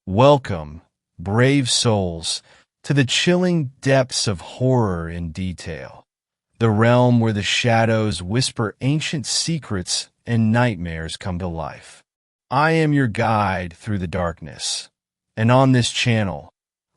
Welcome, brave souls, to the chilling depths of horror in detail, the realm where the shadows whisper ancient secrets and nightmares come to life. I am your guide through the darkness, and on this channel,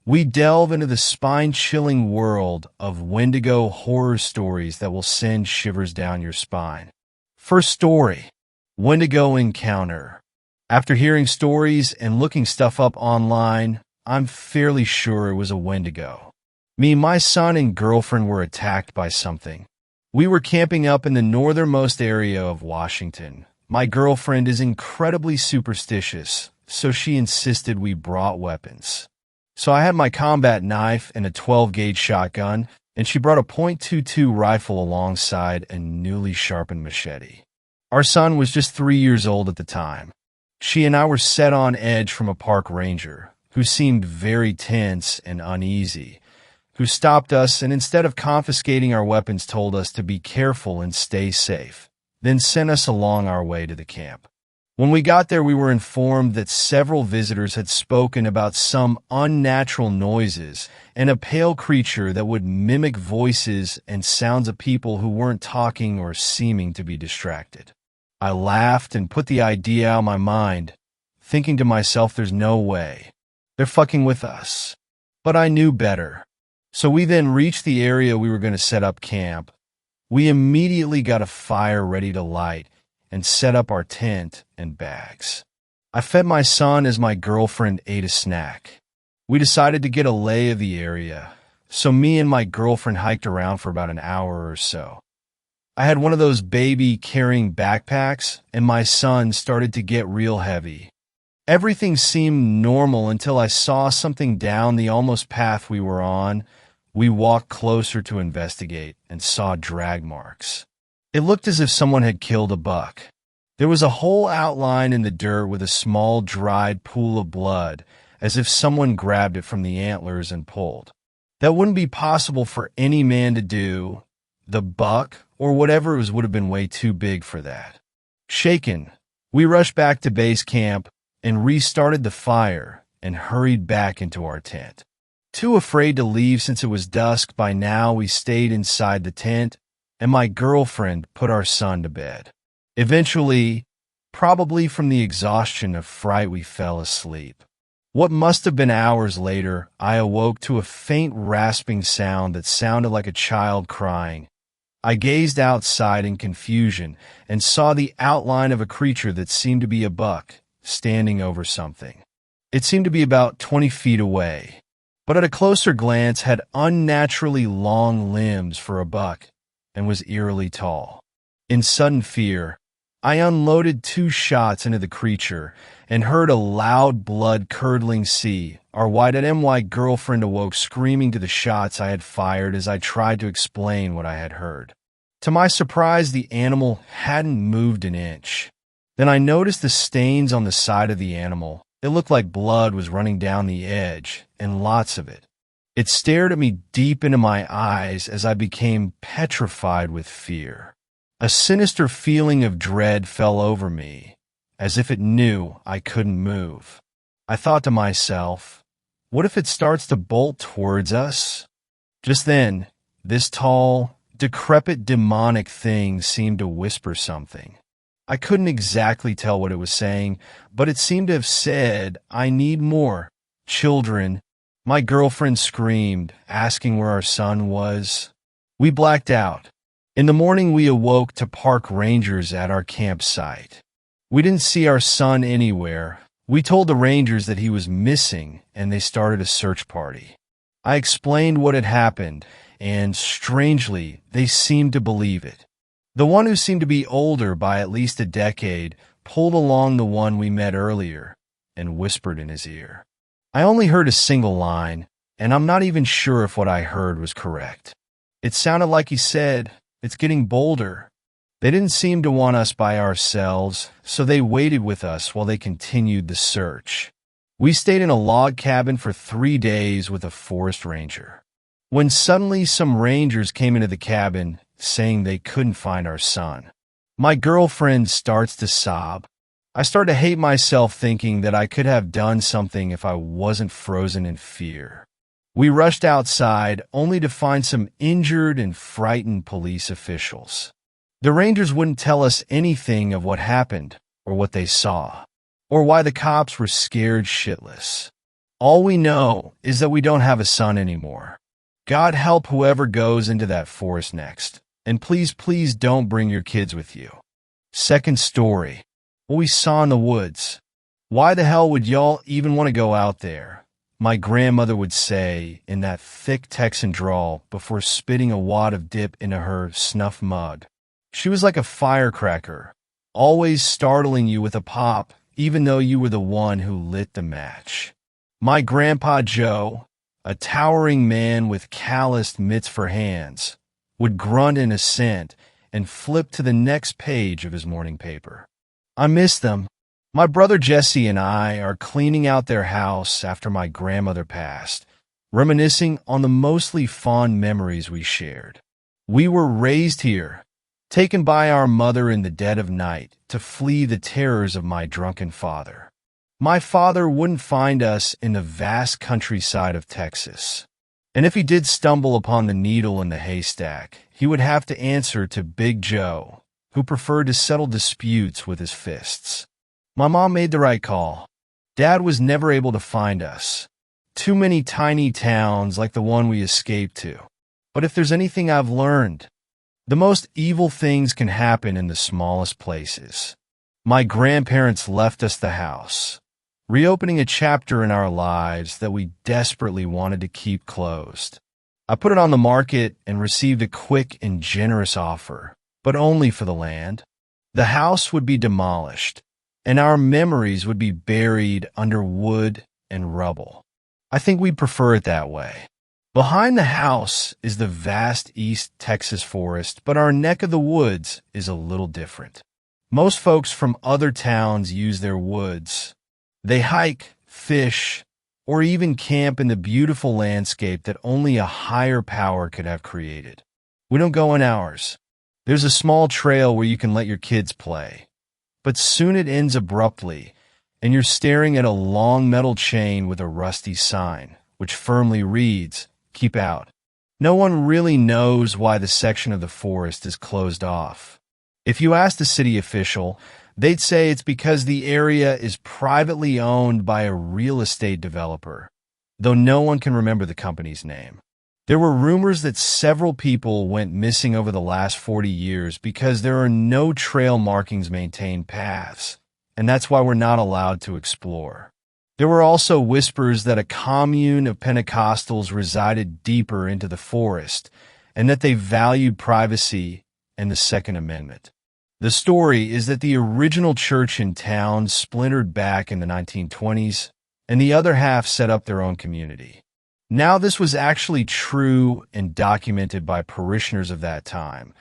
we delve into the spine-chilling world of Wendigo horror stories that will send shivers down your spine. First story, Wendigo Encounter. After hearing stories and looking stuff up online, I'm fairly sure it was a Wendigo. My son and girlfriend were attacked by something. We were camping up in the northernmost area of Washington. My girlfriend is incredibly superstitious, so she insisted we brought weapons. So I had my combat knife and a 12-gauge shotgun, and she brought a .22 rifle alongside a newly sharpened machete. Our son was just 3 years old at the time. She and I were set on edge from a park ranger, who seemed very tense and uneasy, who stopped us and instead of confiscating our weapons told us to be careful and stay safe, then sent us along our way to the camp. When we got there, we were informed that several visitors had spoken about some unnatural noises and a pale creature that would mimic voices and sounds of people who weren't talking or seeming to be distracted. I laughed and put the idea out of my mind, thinking to myself there's no way. They're fucking with us. But I knew better. So we then reached the area we were going to set up camp. We immediately got a fire ready to light and set up our tent and bags. I fed my son as my girlfriend ate a snack. We decided to get a lay of the area, so me and my girlfriend hiked around for about an hour or so. I had one of those baby-carrying backpacks, and my son started to get real heavy. Everything seemed normal until I saw something down the almost path we were on. We walked closer to investigate and saw drag marks. It looked as if someone had killed a buck. There was a whole outline in the dirt with a small dried pool of blood, as if someone grabbed it from the antlers and pulled. That wouldn't be possible for any man to do. The buck, or whatever it was, would have been way too big for that. Shaken, we rushed back to base camp and restarted the fire and hurried back into our tent. Too afraid to leave since it was dusk, by now we stayed inside the tent, and my girlfriend put our son to bed. Eventually, probably from the exhaustion of fright, we fell asleep. What must have been hours later, I awoke to a faint rasping sound that sounded like a child crying. I gazed outside in confusion and saw the outline of a creature that seemed to be a buck standing over something. It seemed to be about 20 feet away, but at a closer glance had unnaturally long limbs for a buck and was eerily tall. In sudden fear, I unloaded 2 shots into the creature and heard a loud blood-curdling sea. Our white-and-my girlfriend awoke screaming to the shots I had fired as I tried to explain what I had heard. To my surprise, the animal hadn't moved an inch. Then I noticed the stains on the side of the animal. It looked like blood was running down the edge, and lots of it. It stared at me deep into my eyes as I became petrified with fear. A sinister feeling of dread fell over me, as if it knew I couldn't move. I thought to myself, what if it starts to bolt towards us? Just then, this tall, decrepit demonic thing seemed to whisper something. I couldn't exactly tell what it was saying, but it seemed to have said, "I need more. Children." My girlfriend screamed, asking where our son was. We blacked out. In the morning, we awoke to park rangers at our campsite. We didn't see our son anywhere. We told the rangers that he was missing, and they started a search party. I explained what had happened, and strangely, they seemed to believe it. The one who seemed to be older by at least a decade pulled along the one we met earlier and whispered in his ear. I only heard a single line, and I'm not even sure if what I heard was correct. It sounded like he said, "It's getting bolder." They didn't seem to want us by ourselves, so they waited with us while they continued the search. We stayed in a log cabin for 3 days with a forest ranger, when suddenly some rangers came into the cabin saying they couldn't find our son. My girlfriend starts to sob. I started to hate myself, thinking that I could have done something if I wasn't frozen in fear. We rushed outside, only to find some injured and frightened police officials. The rangers wouldn't tell us anything of what happened, or what they saw, or why the cops were scared shitless. All we know is that we don't have a son anymore. God help whoever goes into that forest next, and please, please don't bring your kids with you. Second story. What we saw in the woods. Why the hell would y'all even want to go out there? My grandmother would say in that thick Texan drawl before spitting a wad of dip into her snuff mug. She was like a firecracker, always startling you with a pop, even though you were the one who lit the match. My grandpa Joe, a towering man with calloused mitts for hands, would grunt in assent and flip to the next page of his morning paper. I miss them. My brother Jesse and I are cleaning out their house after my grandmother passed, reminiscing on the mostly fond memories we shared. We were raised here, taken by our mother in the dead of night to flee the terrors of my drunken father. My father wouldn't find us in the vast countryside of Texas, and if he did stumble upon the needle in the haystack, he would have to answer to Big Joe, who preferred to settle disputes with his fists. My mom made the right call. Dad was never able to find us. Too many tiny towns like the one we escaped to. But if there's anything I've learned, the most evil things can happen in the smallest places. My grandparents left us the house, reopening a chapter in our lives that we desperately wanted to keep closed. I put it on the market and received a quick and generous offer, but only for the land. The house would be demolished, and our memories would be buried under wood and rubble. I think we'd prefer it that way. Behind the house is the vast East Texas forest, but our neck of the woods is a little different. Most folks from other towns use their woods. They hike, fish, or even camp in the beautiful landscape that only a higher power could have created. We don't go in ours. There's a small trail where you can let your kids play, but soon it ends abruptly, and you're staring at a long metal chain with a rusty sign, which firmly reads, "Keep out." No one really knows why the section of the forest is closed off. If you ask the city official, they'd say it's because the area is privately owned by a real estate developer, though no one can remember the company's name. There were rumors that several people went missing over the last 40 years because there are no trail markings maintained paths, and that's why we're not allowed to explore. There were also whispers that a commune of Pentecostals resided deeper into the forest, and that they valued privacy and the Second Amendment. The story is that the original church in town splintered back in the 1920s, and the other half set up their own community. Now, this was actually true and documented by parishioners of that time,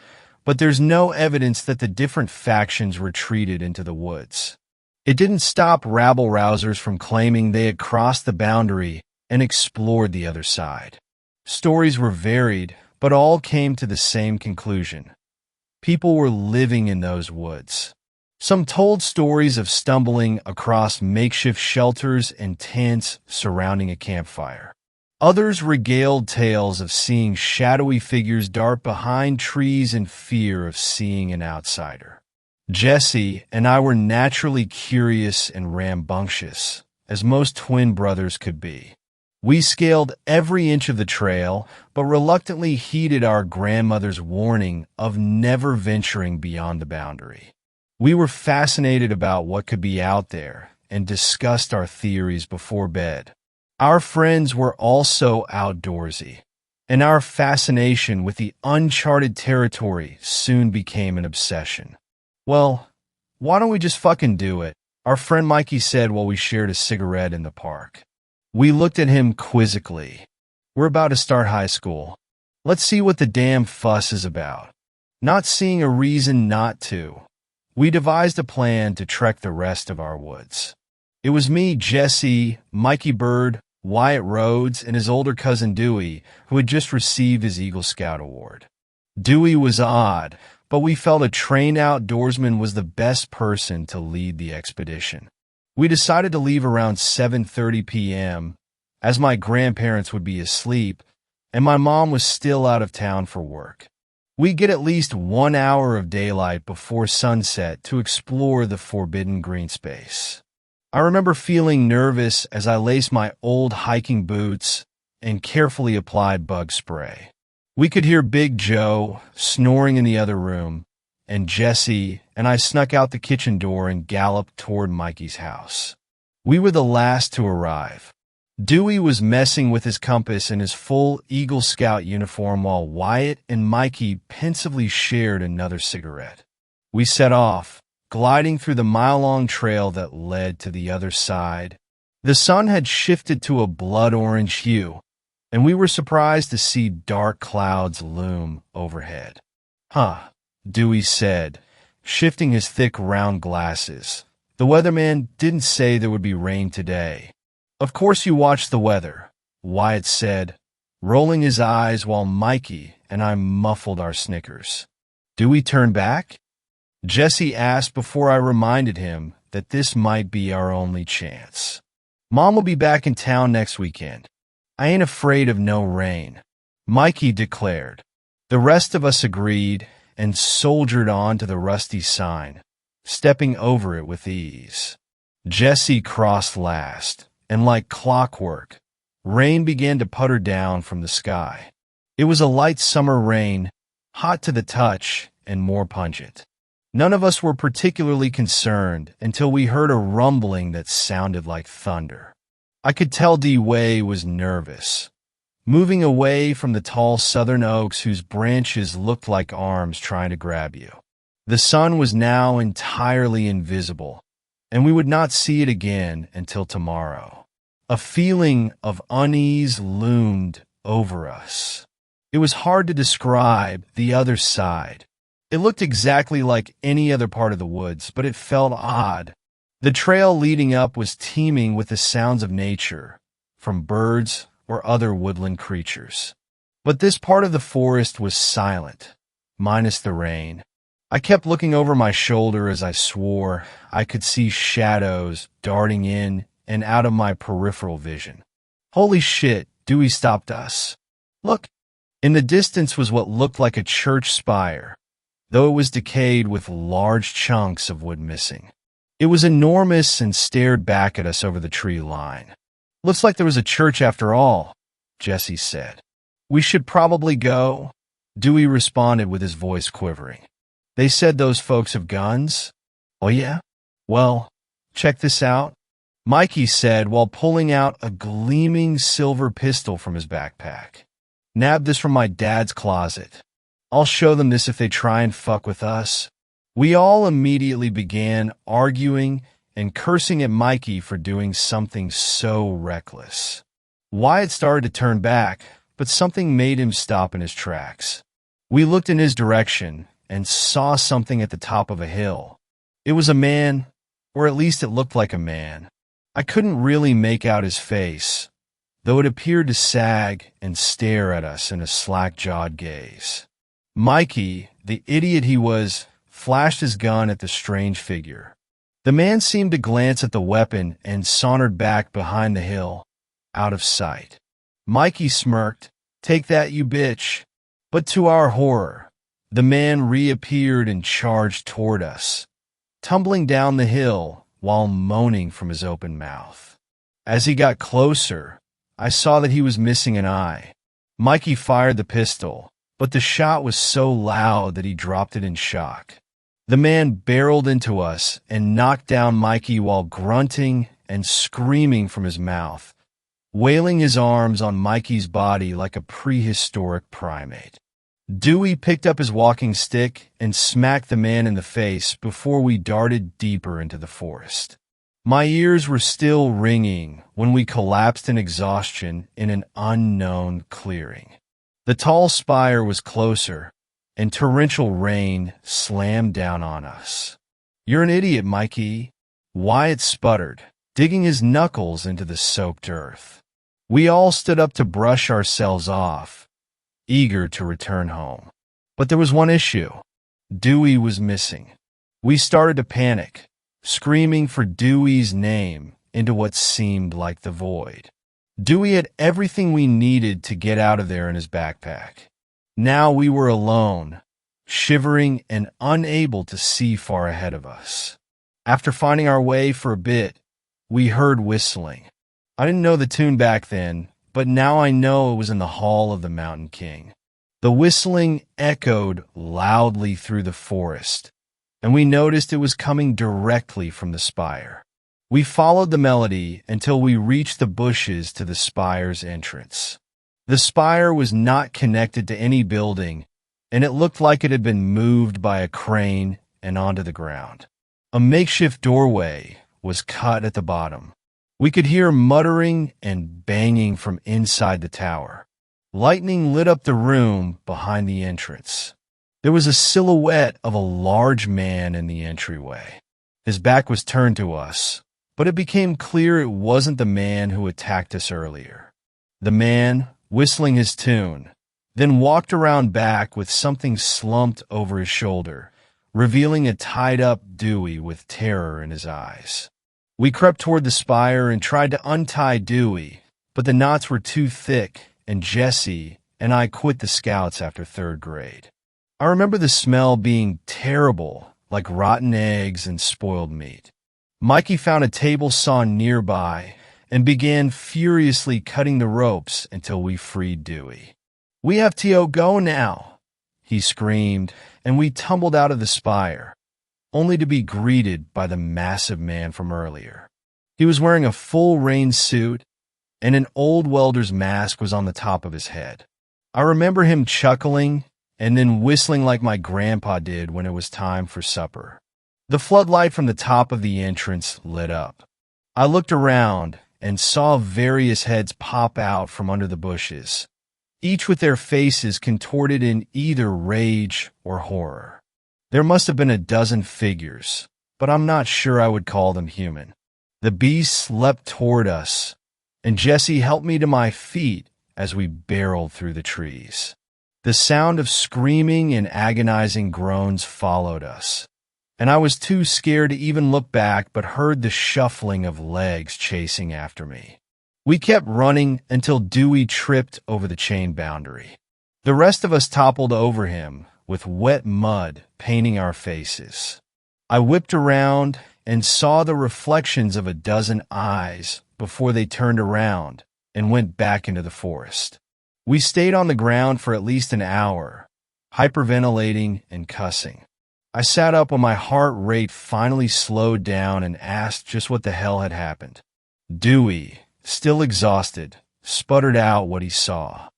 but there's no evidence that the different factions retreated into the woods. It didn't stop rabble-rousers from claiming they had crossed the boundary and explored the other side. Stories were varied, but all came to the same conclusion. People were living in those woods. Some told stories of stumbling across makeshift shelters and tents surrounding a campfire. Others regaled tales of seeing shadowy figures dart behind trees in fear of seeing an outsider. Jesse and I were naturally curious and rambunctious, as most twin brothers could be. We scaled every inch of the trail, but reluctantly heeded our grandmother's warning of never venturing beyond the boundary. We were fascinated about what could be out there and discussed our theories before bed. Our friends were also outdoorsy, and our fascination with the uncharted territory soon became an obsession. "Well, why don't we just fucking do it?" our friend Mikey said while we shared a cigarette in the park. We looked at him quizzically. "We're about to start high school. Let's see what the damn fuss is about." Not seeing a reason not to, we devised a plan to trek the rest of our woods. It was me, Jesse, Mikey Bird, Wyatt Rhodes, and his older cousin Dewey, who had just received his Eagle Scout award. Dewey was odd, but we felt a trained outdoorsman was the best person to lead the expedition. We decided to leave around 7:30 p.m., as my grandparents would be asleep, and my mom was still out of town for work. We get at least 1 hour of daylight before sunset to explore the forbidden green space. I remember feeling nervous as I laced my old hiking boots and carefully applied bug spray. We could hear Big Joe snoring in the other room, and Jesse and I snuck out the kitchen door and galloped toward Mikey's house. We were the last to arrive. Dewey was messing with his compass in his full Eagle Scout uniform while Wyatt and Mikey pensively shared another cigarette. We set off, gliding through the mile-long trail that led to the other side. The sun had shifted to a blood-orange hue, and we were surprised to see dark clouds loom overhead. "Huh," Dewey said, shifting his thick round glasses. "The weatherman didn't say there would be rain today." "Of course you watched the weather," Wyatt said, rolling his eyes while Mikey and I muffled our snickers. "Do we turn back?" Jesse asked before I reminded him that this might be our only chance. "Mom will be back in town next weekend. I ain't afraid of no rain," Mikey declared. The rest of us agreed and soldiered on to the rusty sign, stepping over it with ease. Jesse crossed last, and like clockwork, rain began to putter down from the sky. It was a light summer rain, hot to the touch and more pungent. None of us were particularly concerned until we heard a rumbling that sounded like thunder. I could tell D-Way was nervous, moving away from the tall southern oaks whose branches looked like arms trying to grab you. The sun was now entirely invisible, and we would not see it again until tomorrow. A feeling of unease loomed over us. It was hard to describe the other side. It looked exactly like any other part of the woods, but it felt odd. The trail leading up was teeming with the sounds of nature, from birds or other woodland creatures. But this part of the forest was silent, minus the rain. I kept looking over my shoulder as I swore I could see shadows darting in and out of my peripheral vision. "Holy shit," Dewey stopped us. "Look." In the distance was what looked like a church spire, though it was decayed with large chunks of wood missing. It was enormous and stared back at us over the tree line. "Looks like there was a church after all," Jesse said. "We should probably go," Dewey responded with his voice quivering. "They said those folks have guns?" "Oh yeah? Well, check this out," Mikey said while pulling out a gleaming silver pistol from his backpack. "Nabbed this from my dad's closet. I'll show them this if they try and fuck with us." We all immediately began arguing and cursing at Mikey for doing something so reckless. Wyatt started to turn back, but something made him stop in his tracks. We looked in his direction and saw something at the top of a hill. It was a man, or at least it looked like a man. I couldn't really make out his face, though it appeared to sag and stare at us in a slack-jawed gaze. Mikey, the idiot he was, flashed his gun at the strange figure. The man seemed to glance at the weapon and sauntered back behind the hill, out of sight. Mikey smirked, "Take that, you bitch." But to our horror, the man reappeared and charged toward us, tumbling down the hill while moaning from his open mouth. As he got closer, I saw that he was missing an eye. Mikey fired the pistol, but the shot was so loud that he dropped it in shock. The man barreled into us and knocked down Mikey while grunting and screaming from his mouth, wailing his arms on Mikey's body like a prehistoric primate. Dewey picked up his walking stick and smacked the man in the face before we darted deeper into the forest. My ears were still ringing when we collapsed in exhaustion in an unknown clearing. The tall spire was closer, and torrential rain slammed down on us. "You're an idiot, Mikey," Wyatt sputtered, digging his knuckles into the soaked earth. We all stood up to brush ourselves off, eager to return home. But there was one issue. Dewey was missing. We started to panic, screaming for Dewey's name into what seemed like the void. Dewey had everything we needed to get out of there in his backpack. Now we were alone, shivering and unable to see far ahead of us. After finding our way for a bit, we heard whistling. I didn't know the tune back then, but now I know it was in the Hall of the Mountain King. The whistling echoed loudly through the forest, and we noticed it was coming directly from the spire. We followed the melody until we reached the bushes to the spire's entrance. The spire was not connected to any building, and it looked like it had been moved by a crane and onto the ground. A makeshift doorway was cut at the bottom. We could hear muttering and banging from inside the tower. Lightning lit up the room behind the entrance. There was a silhouette of a large man in the entryway. His back was turned to us, but it became clear it wasn't the man who attacked us earlier. The man, whistling his tune, then walked around back with something slumped over his shoulder, revealing a tied-up Dewey with terror in his eyes. We crept toward the spire and tried to untie Dewey, but the knots were too thick, and Jesse and I quit the Scouts after 3rd grade. I remember the smell being terrible, like rotten eggs and spoiled meat. Mikey found a table saw nearby and began furiously cutting the ropes until we freed Dewey. "We have to go now," he screamed, and we tumbled out of the spire, only to be greeted by the massive man from earlier. He was wearing a full rain suit, and an old welder's mask was on the top of his head. I remember him chuckling and then whistling like my grandpa did when it was time for supper. The floodlight from the top of the entrance lit up. I looked around and saw various heads pop out from under the bushes, each with their faces contorted in either rage or horror. There must have been a dozen figures, but I'm not sure I would call them human. The beasts leapt toward us, and Jesse helped me to my feet as we barreled through the trees. The sound of screaming and agonizing groans followed us, and I was too scared to even look back but heard the shuffling of legs chasing after me. We kept running until Dewey tripped over the chain boundary. The rest of us toppled over him, with wet mud painting our faces. I whipped around and saw the reflections of a dozen eyes before they turned around and went back into the forest. We stayed on the ground for at least an hour, hyperventilating and cussing. I sat up when my heart rate finally slowed down and asked just what the hell had happened. Dewey, still exhausted, sputtered out what he saw.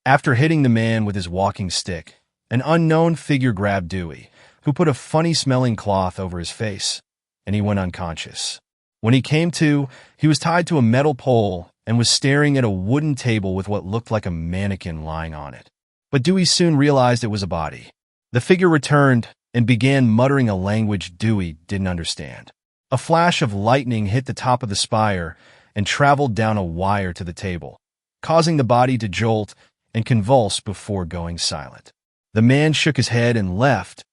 After hitting the man with his walking stick, an unknown figure grabbed Dewey, who put a funny-smelling cloth over his face, and he went unconscious. When he came to, he was tied to a metal pole and was staring at a wooden table with what looked like a mannequin lying on it. But Dewey soon realized it was a body. The figure returned and began muttering a language Dewey didn't understand. A flash of lightning hit the top of the spire and traveled down a wire to the table, causing the body to jolt and convulse before going silent. The man shook his head and left,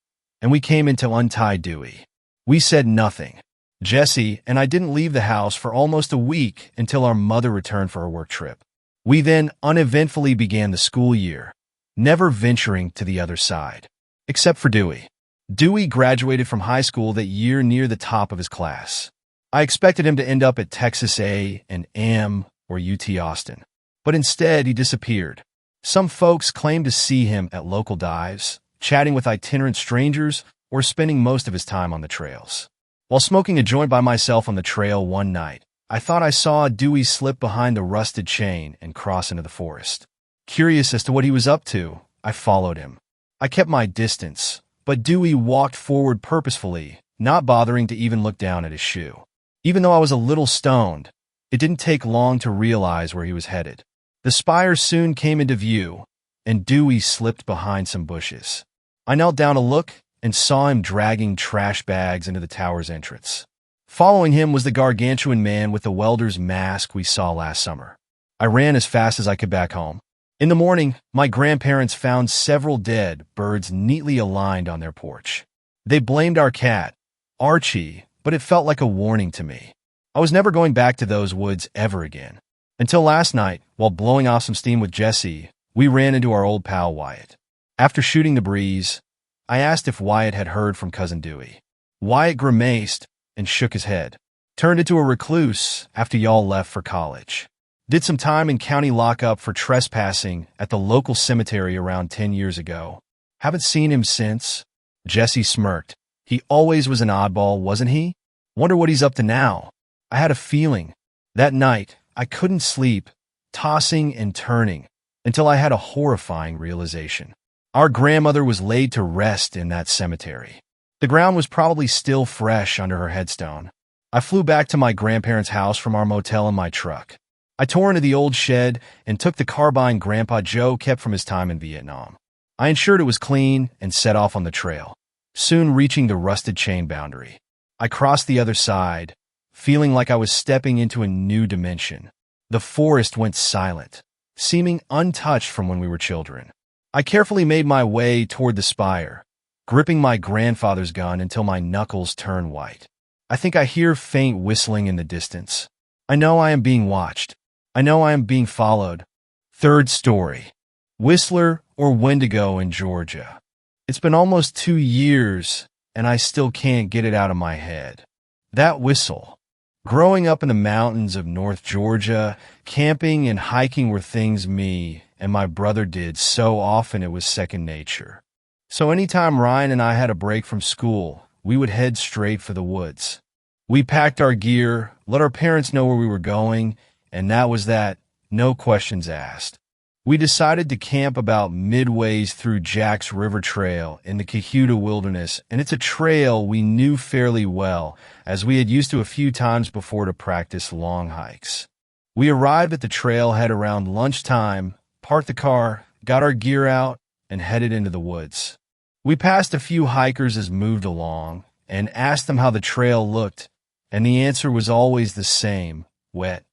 and we came in to untie Dewey. We said nothing. Jesse and I didn't leave the house for almost a week until our mother returned for her work trip. We then uneventfully began the school year, never venturing to the other side, except for Dewey. Dewey graduated from high school that year near the top of his class. I expected him to end up at Texas A&M or UT Austin, but instead he disappeared. Some folks claimed to see him at local dives, chatting with itinerant strangers, or spending most of his time on the trails. While smoking a joint by myself on the trail one night, I thought I saw Dewey slip behind the rusted chain and cross into the forest. Curious as to what he was up to, I followed him. I kept my distance, but Dewey walked forward purposefully, not bothering to even look down at his shoe. Even though I was a little stoned, it didn't take long to realize where he was headed. The spire soon came into view, and Dewey slipped behind some bushes. I knelt down to look and saw him dragging trash bags into the tower's entrance. Following him was the gargantuan man with the welder's mask we saw last summer. I ran as fast as I could back home, In the morning, my grandparents found several dead birds neatly aligned on their porch. They blamed our cat, Archie, but it felt like a warning to me. I was never going back to those woods ever again. Until last night, while blowing off some steam with Jesse, we ran into our old pal Wyatt. After shooting the breeze, I asked if Wyatt had heard from Cousin Dewey. Wyatt grimaced and shook his head. Turned into a recluse after y'all left for college. Did some time in county lockup for trespassing at the local cemetery around 10 years ago. Haven't seen him since. Jesse smirked. He always was an oddball, wasn't he? Wonder what he's up to now. I had a feeling. That night, I couldn't sleep, tossing and turning, until I had a horrifying realization. Our grandmother was laid to rest in that cemetery. The ground was probably still fresh under her headstone. I flew back to my grandparents' house from our motel in my truck. I tore into the old shed and took the carbine Grandpa Joe kept from his time in Vietnam. I ensured it was clean and set off on the trail, soon reaching the rusted chain boundary. I crossed the other side, feeling like I was stepping into a new dimension. The forest went silent, seeming untouched from when we were children. I carefully made my way toward the spire, gripping my grandfather's gun until my knuckles turned white. I think I hear faint whistling in the distance. I know I am being watched. I know I am being followed. Third story. Whistler or Wendigo in Georgia. It's been almost 2 years, and I still can't get it out of my head. That whistle. Growing up in the mountains of North Georgia, camping and hiking were things me and my brother did so often it was second nature. So anytime Ryan and I had a break from school, we would head straight for the woods. We packed our gear, let our parents know where we were going, and that was that, no questions asked. We decided to camp about midways through Jack's River Trail in the Cohutta Wilderness, and it's a trail we knew fairly well, as we had used to a few times before to practice long hikes. We arrived at the trailhead around lunchtime, parked the car, got our gear out, and headed into the woods. We passed a few hikers as moved along, and asked them how the trail looked, and the answer was always the same, wet.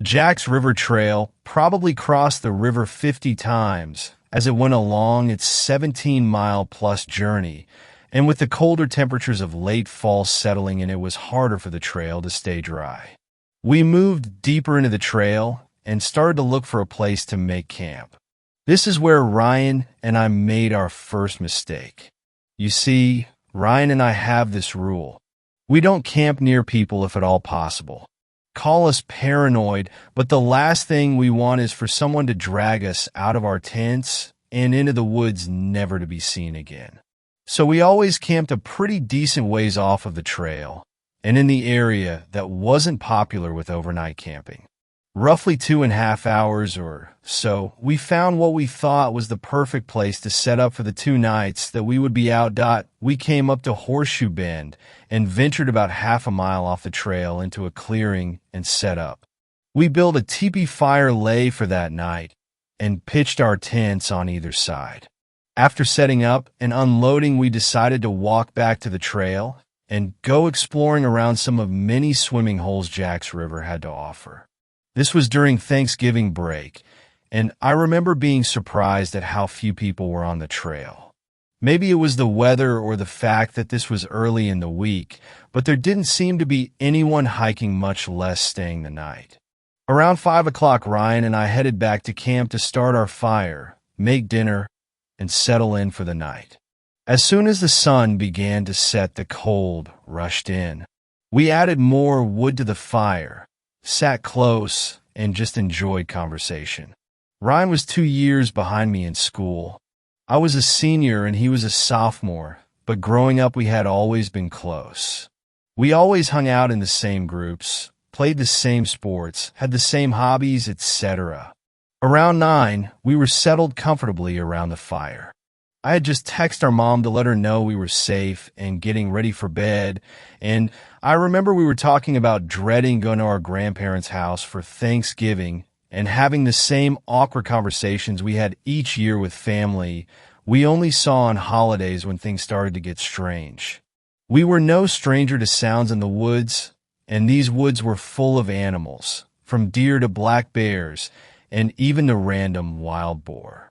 Jack's River Trail probably crossed the river 50 times as it went along its 17-mile-plus journey, and with the colder temperatures of late fall settling in, it was harder for the trail to stay dry. We moved deeper into the trail and started to look for a place to make camp. This is where Ryan and I made our first mistake. You see, Ryan and I have this rule. We don't camp near people if at all possible. Call us paranoid, but the last thing we want is for someone to drag us out of our tents and into the woods never to be seen again. So we always camped a pretty decent ways off of the trail and in the area that wasn't popular with overnight camping. Roughly 2.5 hours or so, we found what we thought was the perfect place to set up for the 2 nights that we would be out. We came up to Horseshoe Bend and ventured about half a mile off the trail into a clearing and set up. We built a teepee fire lay for that night and pitched our tents on either side. After setting up and unloading, we decided to walk back to the trail and go exploring around some of many swimming holes Jack's River had to offer. This was during Thanksgiving break, and I remember being surprised at how few people were on the trail. Maybe it was the weather or the fact that this was early in the week, but there didn't seem to be anyone hiking, much less staying the night. Around 5 o'clock, Ryan and I headed back to camp to start our fire, make dinner, and settle in for the night. As soon as the sun began to set, the cold rushed in. We added more wood to the fire, sat close, and just enjoyed conversation. Ryan was 2 years behind me in school. I was a senior and he was a sophomore, but growing up we had always been close. We always hung out in the same groups, played the same sports, had the same hobbies, etc. Around 9, we were settled comfortably around the fire. I had just texted our mom to let her know we were safe and getting ready for bed, and I remember we were talking about dreading going to our grandparents' house for Thanksgiving and having the same awkward conversations we had each year with family we only saw on holidays when things started to get strange. We were no stranger to sounds in the woods, and these woods were full of animals, from deer to black bears, and even the random wild boar.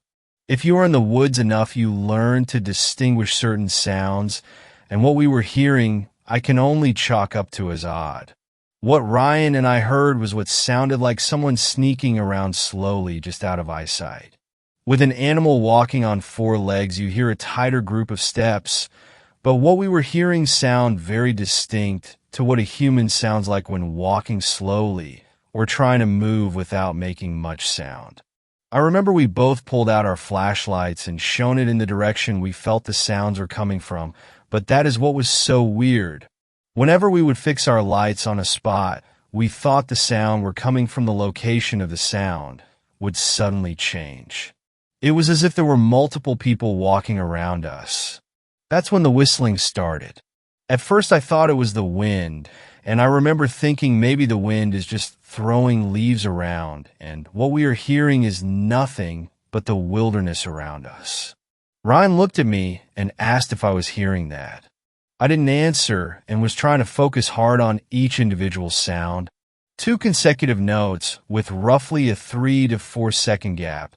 If you are in the woods enough, you learn to distinguish certain sounds, and what we were hearing I can only chalk up to as odd. What Ryan and I heard was what sounded like someone sneaking around slowly just out of eyesight. With an animal walking on four legs, you hear a tighter group of steps, but what we were hearing sound very distinct to what a human sounds like when walking slowly or trying to move without making much sound. I remember we both pulled out our flashlights and shone it in the direction we felt the sounds were coming from, but that is what was so weird. Whenever we would fix our lights on a spot, we thought the sound were coming from the location of the sound would suddenly change. It was as if there were multiple people walking around us. That's when the whistling started. At first I thought it was the wind, and I remember thinking maybe the wind is just throwing leaves around, and what we are hearing is nothing but the wilderness around us. Ryan looked at me and asked if I was hearing that. I didn't answer and was trying to focus hard on each individual sound. 2 consecutive notes with roughly a 3 to 4 second gap,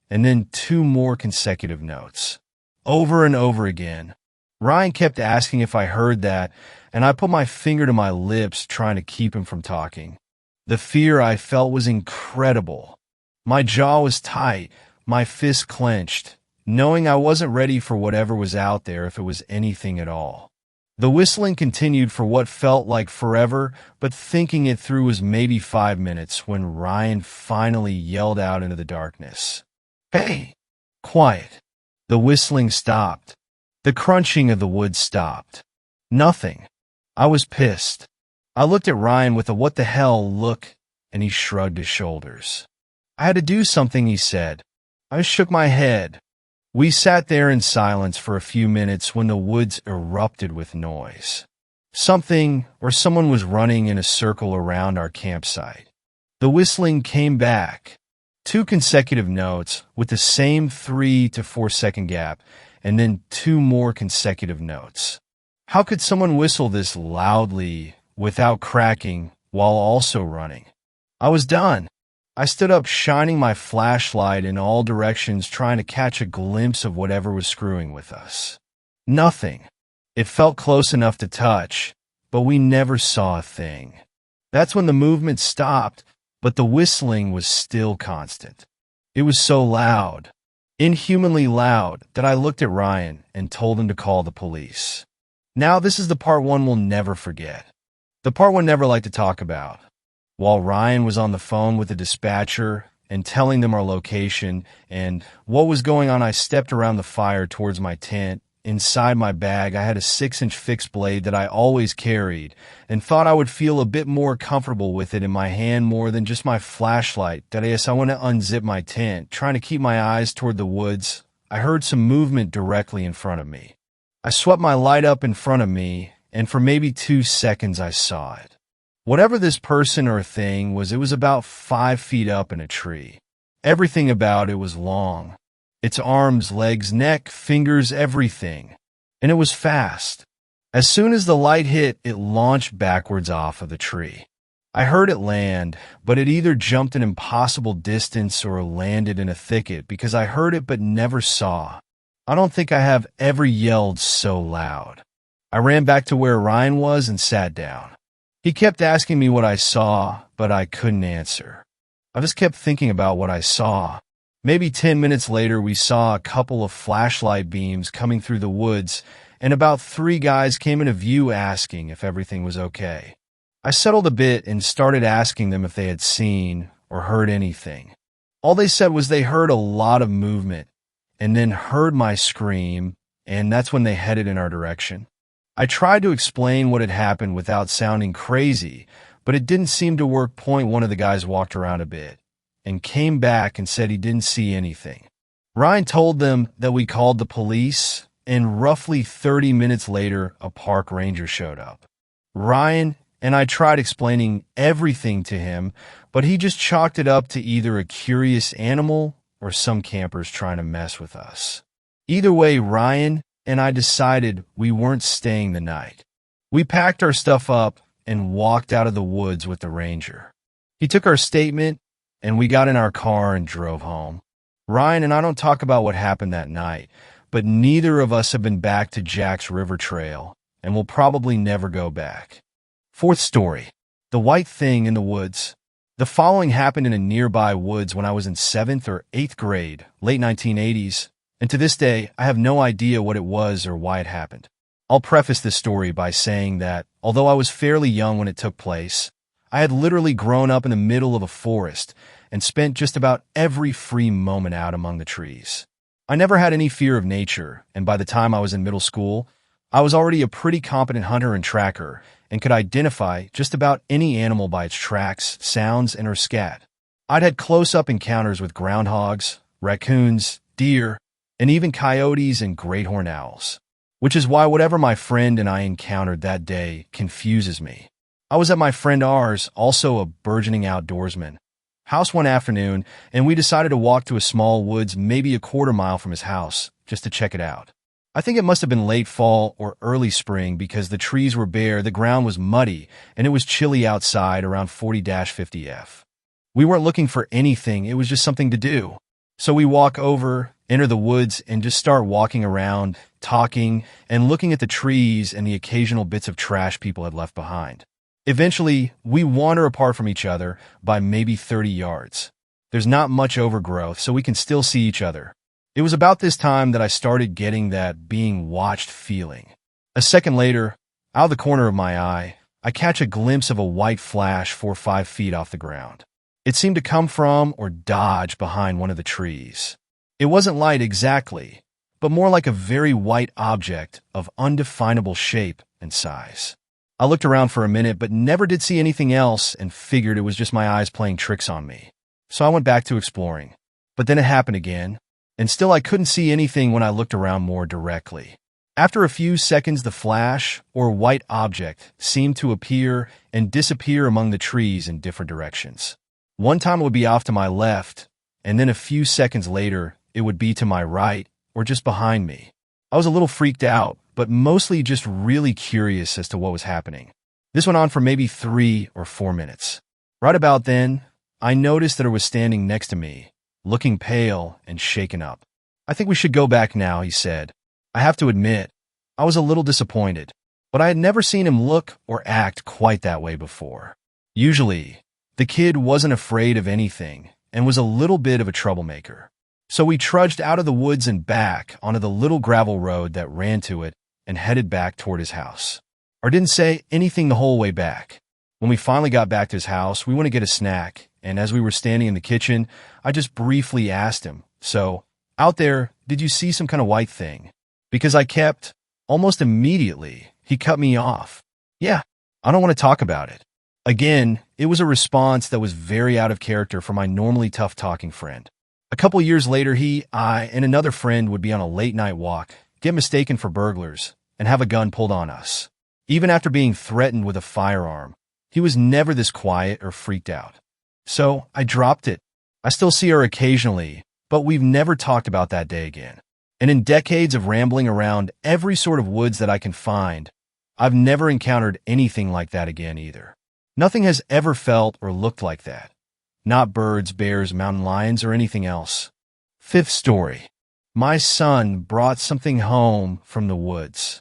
and then 2 more consecutive notes. Over and over again. Ryan kept asking if I heard that, and I put my finger to my lips trying to keep him from talking. The fear I felt was incredible. My jaw was tight, my fist clenched, knowing I wasn't ready for whatever was out there if it was anything at all. The whistling continued for what felt like forever, but thinking it through was maybe 5 minutes when Ryan finally yelled out into the darkness. "Hey! Quiet!" The whistling stopped. The crunching of the wood stopped. Nothing. I was pissed. I looked at Ryan with a "what the hell" look, and he shrugged his shoulders. "I had to do something," he said. I shook my head. We sat there in silence for a few minutes when the woods erupted with noise. Something or someone was running in a circle around our campsite. The whistling came back. 2 consecutive notes with the same 3 to 4 second gap, and then 2 more consecutive notes. How could someone whistle this loudly without cracking while also running? I was done. I stood up, shining my flashlight in all directions, trying to catch a glimpse of whatever was screwing with us. Nothing. It felt close enough to touch, but we never saw a thing. That's when the movement stopped, but the whistling was still constant. It was so loud, inhumanly loud, that I looked at Ryan and told him to call the police. Now this is the part one will never forget. The part one never liked to talk about. While Ryan was on the phone with the dispatcher and telling them our location and what was going on, I stepped around the fire towards my tent. Inside my bag, I had a 6-inch fixed blade that I always carried and thought I would feel a bit more comfortable with it in my hand more than just my flashlight. That is, I want to unzip my tent, trying to keep my eyes toward the woods. I heard some movement directly in front of me. I swept my light up in front of me, and for maybe 2 seconds I saw it. Whatever this person or thing was, it was about 5 feet up in a tree. Everything about it was long. Its arms, legs, neck, fingers, everything. And it was fast. As soon as the light hit, it launched backwards off of the tree. I heard it land, but it either jumped an impossible distance or landed in a thicket because I heard it but never saw. I don't think I have ever yelled so loud. I ran back to where Ryan was and sat down. He kept asking me what I saw, but I couldn't answer. I just kept thinking about what I saw. Maybe 10 minutes later, we saw a couple of flashlight beams coming through the woods, and about 3 guys came into view asking if everything was okay. I settled a bit and started asking them if they had seen or heard anything. All they said was they heard a lot of movement, and then heard my scream, and that's when they headed in our direction. I tried to explain what had happened without sounding crazy, but it didn't seem to work. One of the guys walked around a bit and came back and said he didn't see anything. Ryan told them that we called the police, and roughly 30 minutes later, a park ranger showed up. Ryan and I tried explaining everything to him, but he just chalked it up to either a curious animal or some campers trying to mess with us. Either way, Ryan and I decided we weren't staying the night. We packed our stuff up and walked out of the woods with the ranger. He took our statement and we got in our car and drove home. Ryan and I don't talk about what happened that night, but neither of us have been back to Jack's River Trail, and will probably never go back. Fourth story. The White Thing in the Woods. The following happened in a nearby woods when I was in 7th or 8th grade, late 1980s, and to this day, I have no idea what it was or why it happened. I'll preface this story by saying that, although I was fairly young when it took place, I had literally grown up in the middle of a forest and spent just about every free moment out among the trees. I never had any fear of nature, and by the time I was in middle school, I was already a pretty competent hunter and tracker and could identify just about any animal by its tracks, sounds, and/or scat. I'd had close-up encounters with groundhogs, raccoons, deer, and even coyotes and great horned owls, which is why whatever my friend and I encountered that day confuses me. I was at my friend R's, also a burgeoning outdoorsman, house one afternoon, and we decided to walk to a small woods maybe a quarter mile from his house just to check it out. I think it must have been late fall or early spring because the trees were bare, the ground was muddy, and it was chilly outside around 40-50 F. We weren't looking for anything, it was just something to do. So we walk over, enter the woods, and just start walking around, talking, and looking at the trees and the occasional bits of trash people had left behind. Eventually, we wander apart from each other by maybe 30 yards. There's not much overgrowth, so we can still see each other. It was about this time that I started getting that being watched feeling. A second later, out of the corner of my eye, I catch a glimpse of a white flash 4 or 5 feet off the ground. It seemed to come from or dodge behind one of the trees. It wasn't light exactly, but more like a very white object of undefinable shape and size. I looked around for a minute but never did see anything else and figured it was just my eyes playing tricks on me. So I went back to exploring. But then it happened again, and still I couldn't see anything when I looked around more directly. After a few seconds, the flash, or white object, seemed to appear and disappear among the trees in different directions. One time it would be off to my left, and then a few seconds later, it would be to my right or just behind me. I was a little freaked out, but mostly just really curious as to what was happening. This went on for maybe 3 or 4 minutes. Right about then, I noticed that it was standing next to me, looking pale and shaken up. "I think we should go back now," he said. I have to admit, I was a little disappointed, but I had never seen him look or act quite that way before. Usually, the kid wasn't afraid of anything and was a little bit of a troublemaker. So we trudged out of the woods and back onto the little gravel road that ran to it and headed back toward his house. I didn't say anything the whole way back. When we finally got back to his house, we went to get a snack, and as we were standing in the kitchen, I just briefly asked him, "So, out there, did you see some kind of white thing?" Because I kept, almost immediately, he cut me off. "Yeah, I don't want to talk about it." Again, it was a response that was very out of character for my normally tough-talking friend. A couple years later, I, and another friend would be on a late-night walk, get mistaken for burglars, and have a gun pulled on us. Even after being threatened with a firearm, he was never this quiet or freaked out. So I dropped it. I still see her occasionally, but we've never talked about that day again. And in decades of rambling around every sort of woods that I can find, I've never encountered anything like that again either. Nothing has ever felt or looked like that. Not birds, bears, mountain lions, or anything else. Fifth story. My son brought something home from the woods.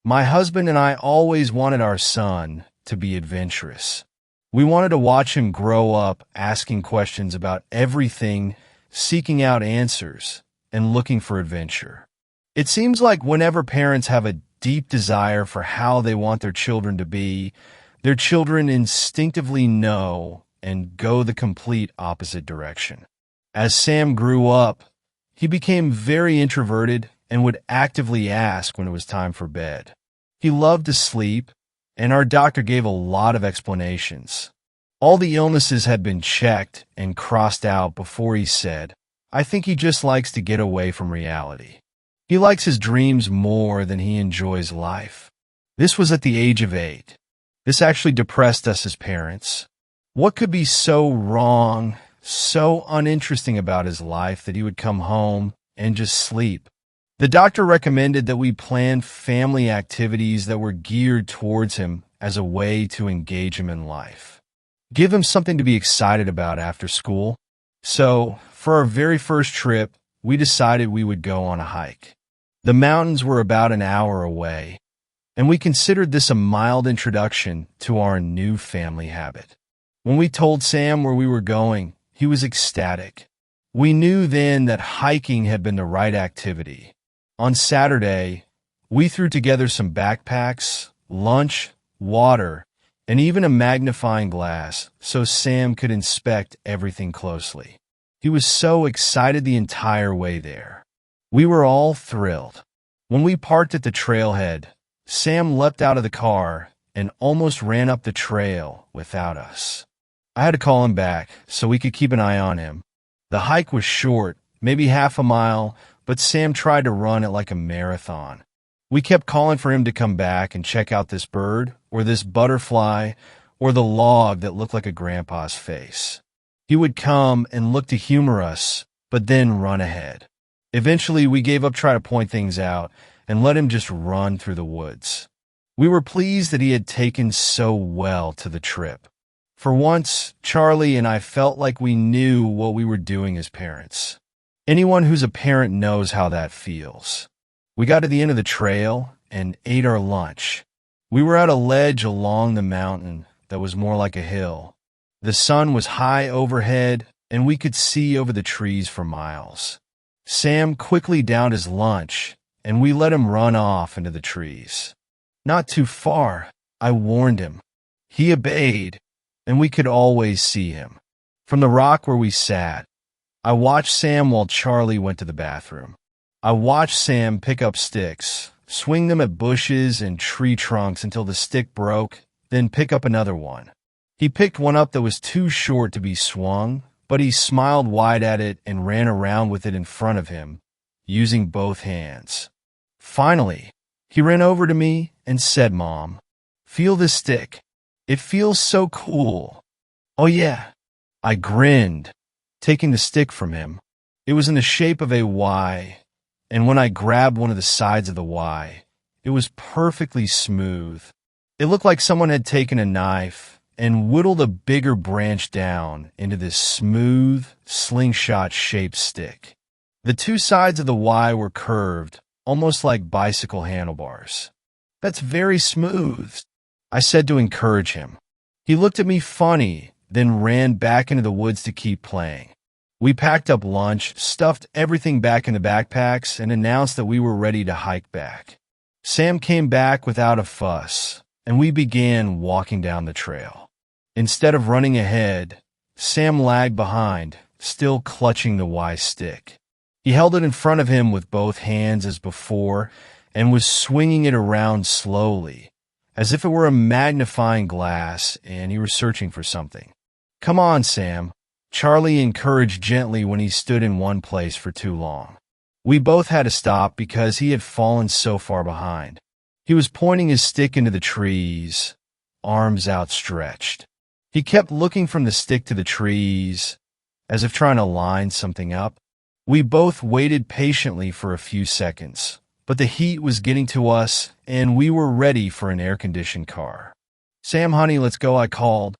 My husband and I always wanted our son to be adventurous. We wanted to watch him grow up asking questions about everything, seeking out answers, and looking for adventure. It seems like whenever parents have a deep desire for how they want their children to be, their children instinctively know and go the complete opposite direction. As Sam grew up, he became very introverted and would actively ask when it was time for bed. He loved to sleep, and our doctor gave a lot of explanations. All the illnesses had been checked and crossed out before he said, "I think he just likes to get away from reality. He likes his dreams more than he enjoys life." This was at the age of 8. This actually depressed us as parents. What could be so wrong, so uninteresting about his life that he would come home and just sleep? The doctor recommended that we plan family activities that were geared towards him as a way to engage him in life. Give him something to be excited about after school, So, for our very first trip, we decided we would go on a hike. The mountains were about an hour away, and we considered this a mild introduction to our new family habit. When we told Sam where we were going, he was ecstatic. We knew then that hiking had been the right activity. On Saturday, we threw together some backpacks, lunch, water, and even a magnifying glass so Sam could inspect everything closely. He was so excited the entire way there. We were all thrilled. When we parked at the trailhead, Sam leapt out of the car and almost ran up the trail without us. I had to call him back so we could keep an eye on him. The hike was short, maybe half a mile, but Sam tried to run it like a marathon. We kept calling for him to come back and check out this bird, or this butterfly, or the log that looked like a grandpa's face. He would come and look to humor us, but then run ahead. Eventually, we gave up trying to point things out and let him just run through the woods. We were pleased that he had taken so well to the trip. For once, Charlie and I felt like we knew what we were doing as parents. Anyone who's a parent knows how that feels. We got to the end of the trail and ate our lunch. We were at a ledge along the mountain that was more like a hill. The sun was high overhead, and we could see over the trees for miles. Sam quickly downed his lunch, and we let him run off into the trees. Not too far, I warned him. He obeyed, and we could always see him. From the rock where we sat, I watched Sam while Charlie went to the bathroom. I watched Sam pick up sticks, swing them at bushes and tree trunks until the stick broke, then pick up another one. He picked one up that was too short to be swung, but he smiled wide at it and ran around with it in front of him, using both hands. Finally, he ran over to me and said, "Mom, feel this stick. It feels so cool." "Oh yeah." I grinned, taking the stick from him. It was in the shape of a Y, and when I grabbed one of the sides of the Y, it was perfectly smooth. It looked like someone had taken a knife and whittled a bigger branch down into this smooth, slingshot-shaped stick. The two sides of the Y were curved, almost like bicycle handlebars. "That's very smooth," I said to encourage him. He looked at me funny, then ran back into the woods to keep playing. We packed up lunch, stuffed everything back in the backpacks, and announced that we were ready to hike back. Sam came back without a fuss, and we began walking down the trail. Instead of running ahead, Sam lagged behind, still clutching the Y stick. He held it in front of him with both hands as before and was swinging it around slowly, as if it were a magnifying glass and he were searching for something. "Come on, Sam," Charlie encouraged gently when he stood in one place for too long. We both had to stop because he had fallen so far behind. He was pointing his stick into the trees, arms outstretched. He kept looking from the stick to the trees, as if trying to line something up. We both waited patiently for a few seconds, but the heat was getting to us, and we were ready for an air-conditioned car. "Sam, honey, let's go," I called.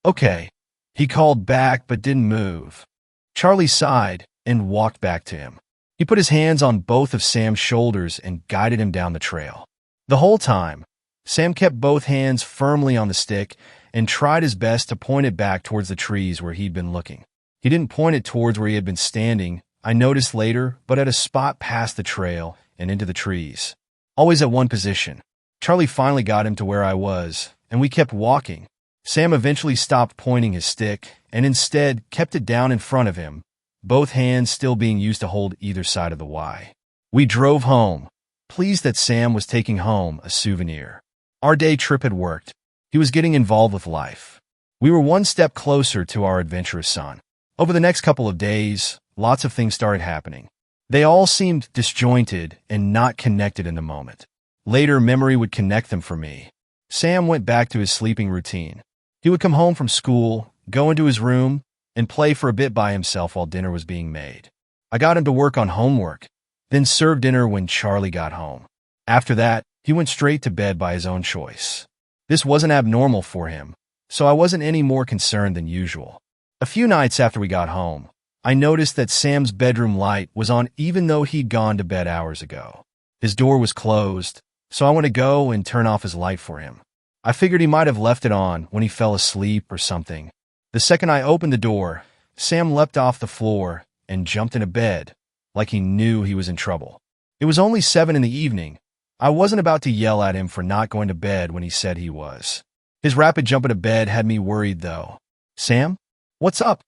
"Okay." He called back but didn't move. Charlie sighed and walked back to him. He put his hands on both of Sam's shoulders and guided him down the trail. The whole time, Sam kept both hands firmly on the stick and tried his best to point it back towards the trees where he'd been looking. He didn't point it towards where he had been standing, I noticed later, but at a spot past the trail and into the trees. Always at one position. Charlie finally got him to where I was, and we kept walking. Sam eventually stopped pointing his stick and instead kept it down in front of him, both hands still being used to hold either side of the Y. We drove home, pleased that Sam was taking home a souvenir. Our day trip had worked. He was getting involved with life. We were one step closer to our adventurous son. Over the next couple of days, lots of things started happening. They all seemed disjointed and not connected in the moment. Later, memory would connect them for me. Sam went back to his sleeping routine. He would come home from school, go into his room, and play for a bit by himself while dinner was being made. I got him to work on homework, then served dinner when Charlie got home. After that, he went straight to bed by his own choice. This wasn't abnormal for him, so I wasn't any more concerned than usual. A few nights after we got home, I noticed that Sam's bedroom light was on even though he'd gone to bed hours ago. His door was closed, so I went to go and turn off his light for him. I figured he might have left it on when he fell asleep or something. The second I opened the door, Sam leapt off the floor and jumped into bed, like he knew he was in trouble. It was only 7 in the evening. I wasn't about to yell at him for not going to bed when he said he was. His rapid jump into bed had me worried, though. "Sam? What's up?"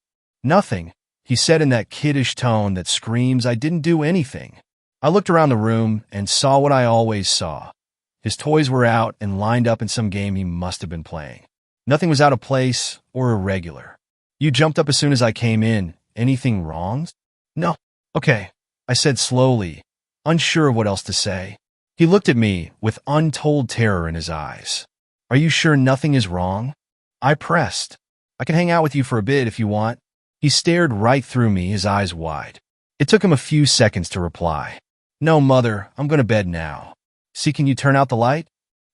"Nothing," he said in that kiddish tone that screams I didn't do anything. I looked around the room and saw what I always saw. His toys were out and lined up in some game he must have been playing. Nothing was out of place or irregular. "You jumped up as soon as I came in. Anything wrong?" "No." "Okay," I said slowly, unsure of what else to say. He looked at me with untold terror in his eyes. "Are you sure nothing is wrong?" I pressed. "I can hang out with you for a bit if you want." He stared right through me, his eyes wide. It took him a few seconds to reply. "No, Mother, I'm going to bed now." "See, can you turn out the light?"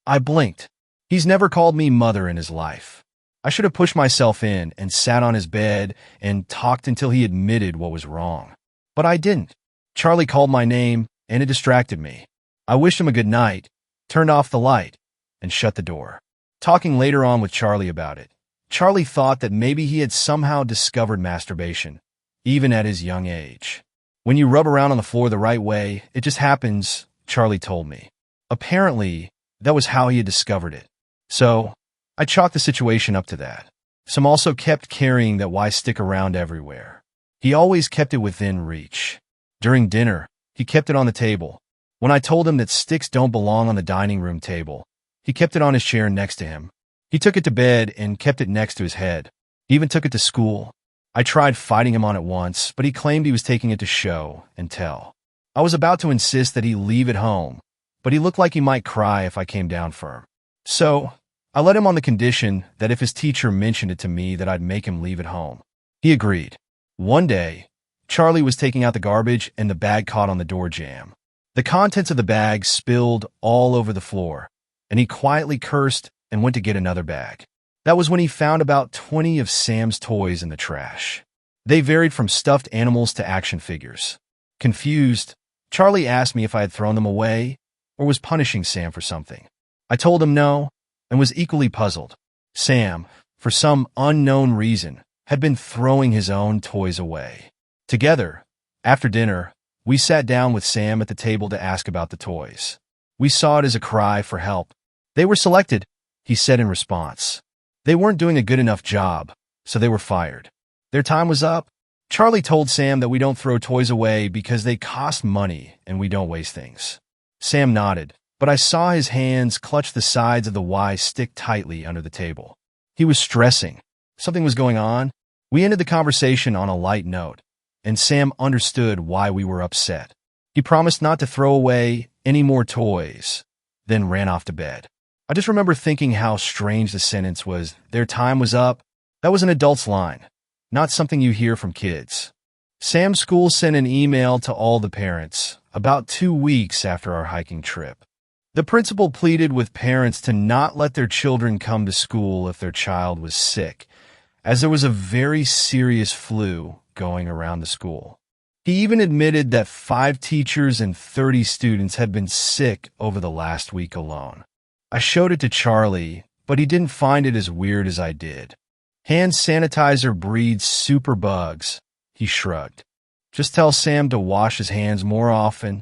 I blinked. He's never called me mother in his life. I should have pushed myself in and sat on his bed and talked until he admitted what was wrong. But I didn't. Charlie called my name, and it distracted me. I wished him a good night, turned off the light, and shut the door. Talking later on with Charlie about it, Charlie thought that maybe he had somehow discovered masturbation, even at his young age. "When you rub around on the floor the right way, it just happens," Charlie told me. Apparently, that was how he had discovered it. So, I chalked the situation up to that. Sam also kept carrying that "why stick around" everywhere. He always kept it within reach. During dinner, he kept it on the table. When I told him that sticks don't belong on the dining room table, he kept it on his chair next to him. He took it to bed and kept it next to his head. He even took it to school. I tried fighting him on it once, but he claimed he was taking it to show and tell. I was about to insist that he leave it home, but he looked like he might cry if I came down for him. So, I let him on the condition that if his teacher mentioned it to me that I'd make him leave it home. He agreed. One day, Charlie was taking out the garbage and the bag caught on the door jamb. The contents of the bag spilled all over the floor, and he quietly cursed and went to get another bag. That was when he found about 20 of Sam's toys in the trash. They varied from stuffed animals to action figures. Confused, Charlie asked me if I had thrown them away or was punishing Sam for something. I told him no, and was equally puzzled. Sam, for some unknown reason, had been throwing his own toys away. Together, after dinner, we sat down with Sam at the table to ask about the toys. We saw it as a cry for help. "They were selected," he said in response. "They weren't doing a good enough job, so they were fired. Their time was up." Charlie told Sam that we don't throw toys away because they cost money and we don't waste things. Sam nodded, but I saw his hands clutch the sides of the Y stick tightly under the table. He was stressing. Something was going on. We ended the conversation on a light note, and Sam understood why we were upset. He promised not to throw away any more toys, then ran off to bed. I just remember thinking how strange the sentence was. Their time was up. That was an adult's line, not something you hear from kids. Sam's school sent an email to all the parents about 2 weeks after our hiking trip. The principal pleaded with parents to not let their children come to school if their child was sick, as there was a very serious flu going around the school. He even admitted that 5 teachers and 30 students had been sick over the last week alone. I showed it to Charlie, but he didn't find it as weird as I did. "Hand sanitizer breeds super bugs," he shrugged. "Just tell Sam to wash his hands more often."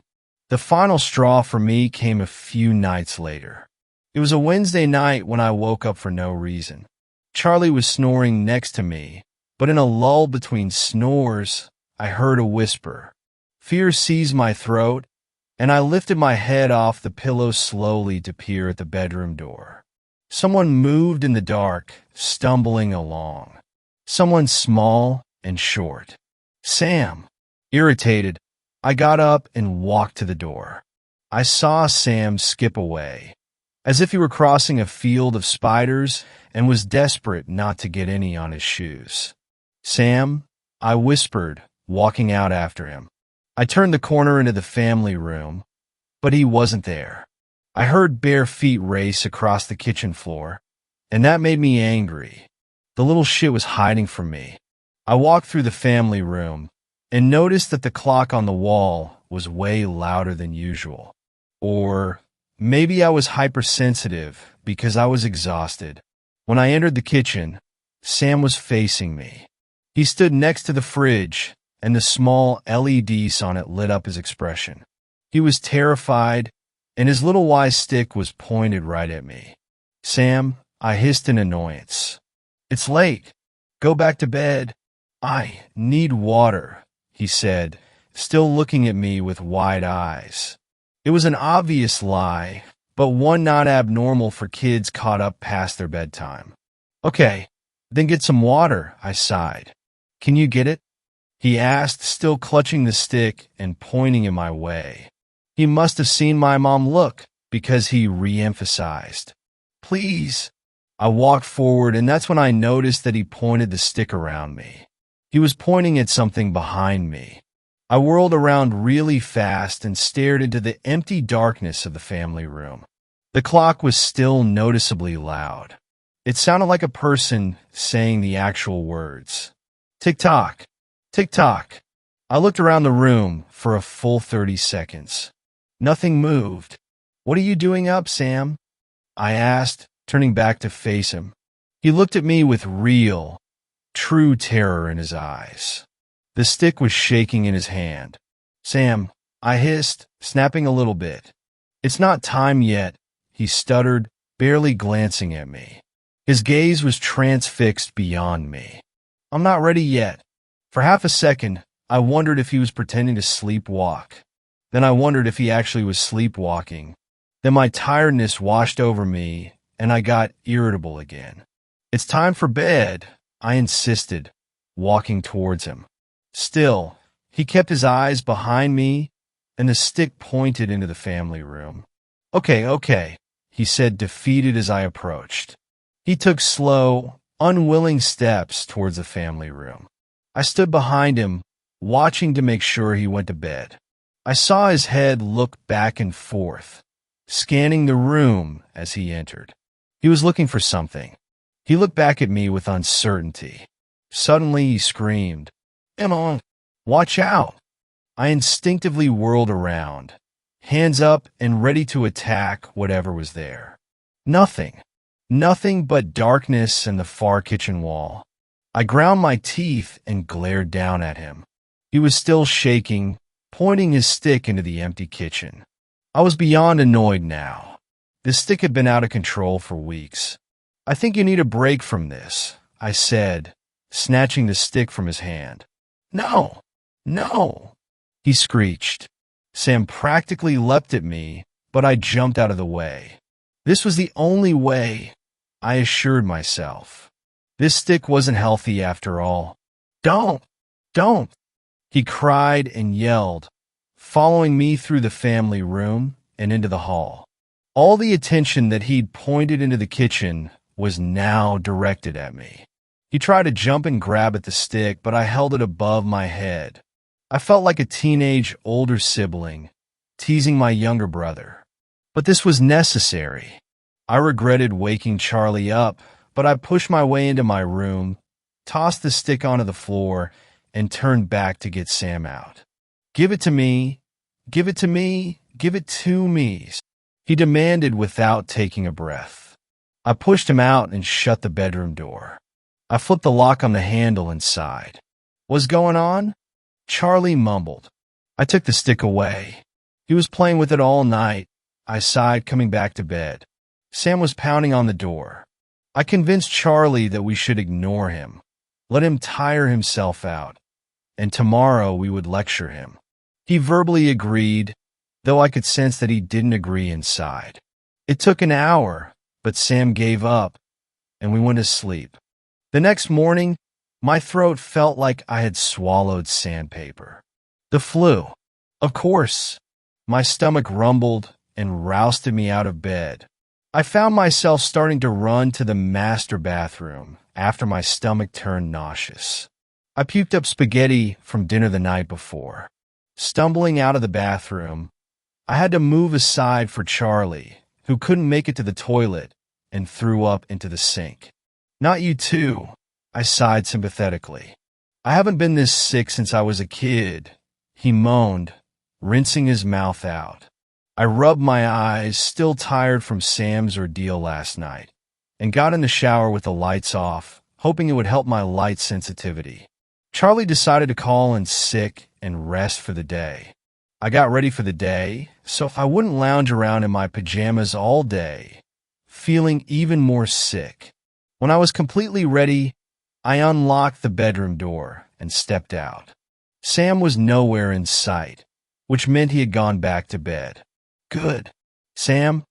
The final straw for me came a few nights later. It was a Wednesday night when I woke up for no reason. Charlie was snoring next to me, but in a lull between snores, I heard a whisper. Fear seized my throat, and I lifted my head off the pillow slowly to peer at the bedroom door. Someone moved in the dark, stumbling along. Someone small and short. Sam. Irritated, I got up and walked to the door. I saw Sam skip away, as if he were crossing a field of spiders and was desperate not to get any on his shoes. "Sam," I whispered, walking out after him. I turned the corner into the family room, but he wasn't there. I heard bare feet race across the kitchen floor, and that made me angry. The little shit was hiding from me. I walked through the family room and noticed that the clock on the wall was way louder than usual. Or maybe I was hypersensitive because I was exhausted. When I entered the kitchen, Sam was facing me. He stood next to the fridge, and the small LEDs on it lit up his expression. He was terrified, and his little Y stick was pointed right at me. "Sam," I hissed in annoyance. "It's late. Go back to bed." "I need water," he said, still looking at me with wide eyes. It was an obvious lie, but one not abnormal for kids caught up past their bedtime. "Okay, then get some water," I sighed. "Can you get it?" he asked, still clutching the stick and pointing in my way. He must have seen my mom look, because he re-emphasized, "Please." I walked forward, and that's when I noticed that he pointed the stick around me. He was pointing at something behind me. I whirled around really fast and stared into the empty darkness of the family room. The clock was still noticeably loud. It sounded like a person saying the actual words. Tick-tock, tick-tock. I looked around the room for a full 30 seconds. Nothing moved. "What are you doing up, Sam?" I asked, turning back to face him. He looked at me with real, true terror in his eyes. The stick was shaking in his hand. "Sam," I hissed, snapping a little bit. "It's not time yet," he stuttered, barely glancing at me. His gaze was transfixed beyond me. "I'm not ready yet." For half a second, I wondered if he was pretending to sleepwalk. Then I wondered if he actually was sleepwalking. Then my tiredness washed over me, and I got irritable again. "It's time for bed," I insisted, walking towards him. Still, he kept his eyes behind me, and the stick pointed into the family room. Okay, he said, defeated as I approached. He took slow, unwilling steps towards the family room. I stood behind him, watching to make sure he went to bed. I saw his head look back and forth, scanning the room as he entered. He was looking for something. He looked back at me with uncertainty. Suddenly he screamed, "Emma, watch out!" I instinctively whirled around, hands up and ready to attack whatever was there. Nothing. Nothing but darkness and the far kitchen wall. I ground my teeth and glared down at him. He was still shaking, pointing his stick into the empty kitchen. I was beyond annoyed now. The stick had been out of control for weeks. "I think you need a break from this," I said, snatching the stick from his hand. No, he screeched. Sam practically leapt at me, but I jumped out of the way. This was the only way, I assured myself. This stick wasn't healthy after all. Don't! He cried and yelled, following me through the family room and into the hall. All the attention that he'd pointed into the kitchen was now directed at me. He tried to jump and grab at the stick, but I held it above my head. I felt like a teenage older sibling, teasing my younger brother. But this was necessary. I regretted waking Charlie up, but I pushed my way into my room, tossed the stick onto the floor, and turned back to get Sam out. "Give it to me. Give it to me. Give it to me," he demanded without taking a breath. I pushed him out and shut the bedroom door. I flipped the lock on the handle and sighed. "What's going on?" Charlie mumbled. I took the stick away. He was playing with it all night. I sighed, coming back to bed. Sam was pounding on the door. I convinced Charlie that we should ignore him, let him tire himself out, and tomorrow we would lecture him. He verbally agreed, though I could sense that he didn't agree inside. It took an hour, but Sam gave up, and we went to sleep. The next morning, my throat felt like I had swallowed sandpaper. The flu. Of course. My stomach rumbled and rousted me out of bed. I found myself starting to run to the master bathroom after my stomach turned nauseous. I puked up spaghetti from dinner the night before. Stumbling out of the bathroom, I had to move aside for Charlie, who couldn't make it to the toilet and threw up into the sink. "Not you too," I sighed sympathetically. I haven't been this sick since I was a kid, he moaned, rinsing his mouth out. I rubbed my eyes, still tired from Sam's ordeal last night, and got in the shower with the lights off, hoping it would help my light sensitivity. Charlie decided to call in sick and rest for the day. I got ready for the day, so I wouldn't lounge around in my pajamas all day, feeling even more sick. When I was completely ready, I unlocked the bedroom door and stepped out. Sam was nowhere in sight, which meant he had gone back to bed. Good. Sam,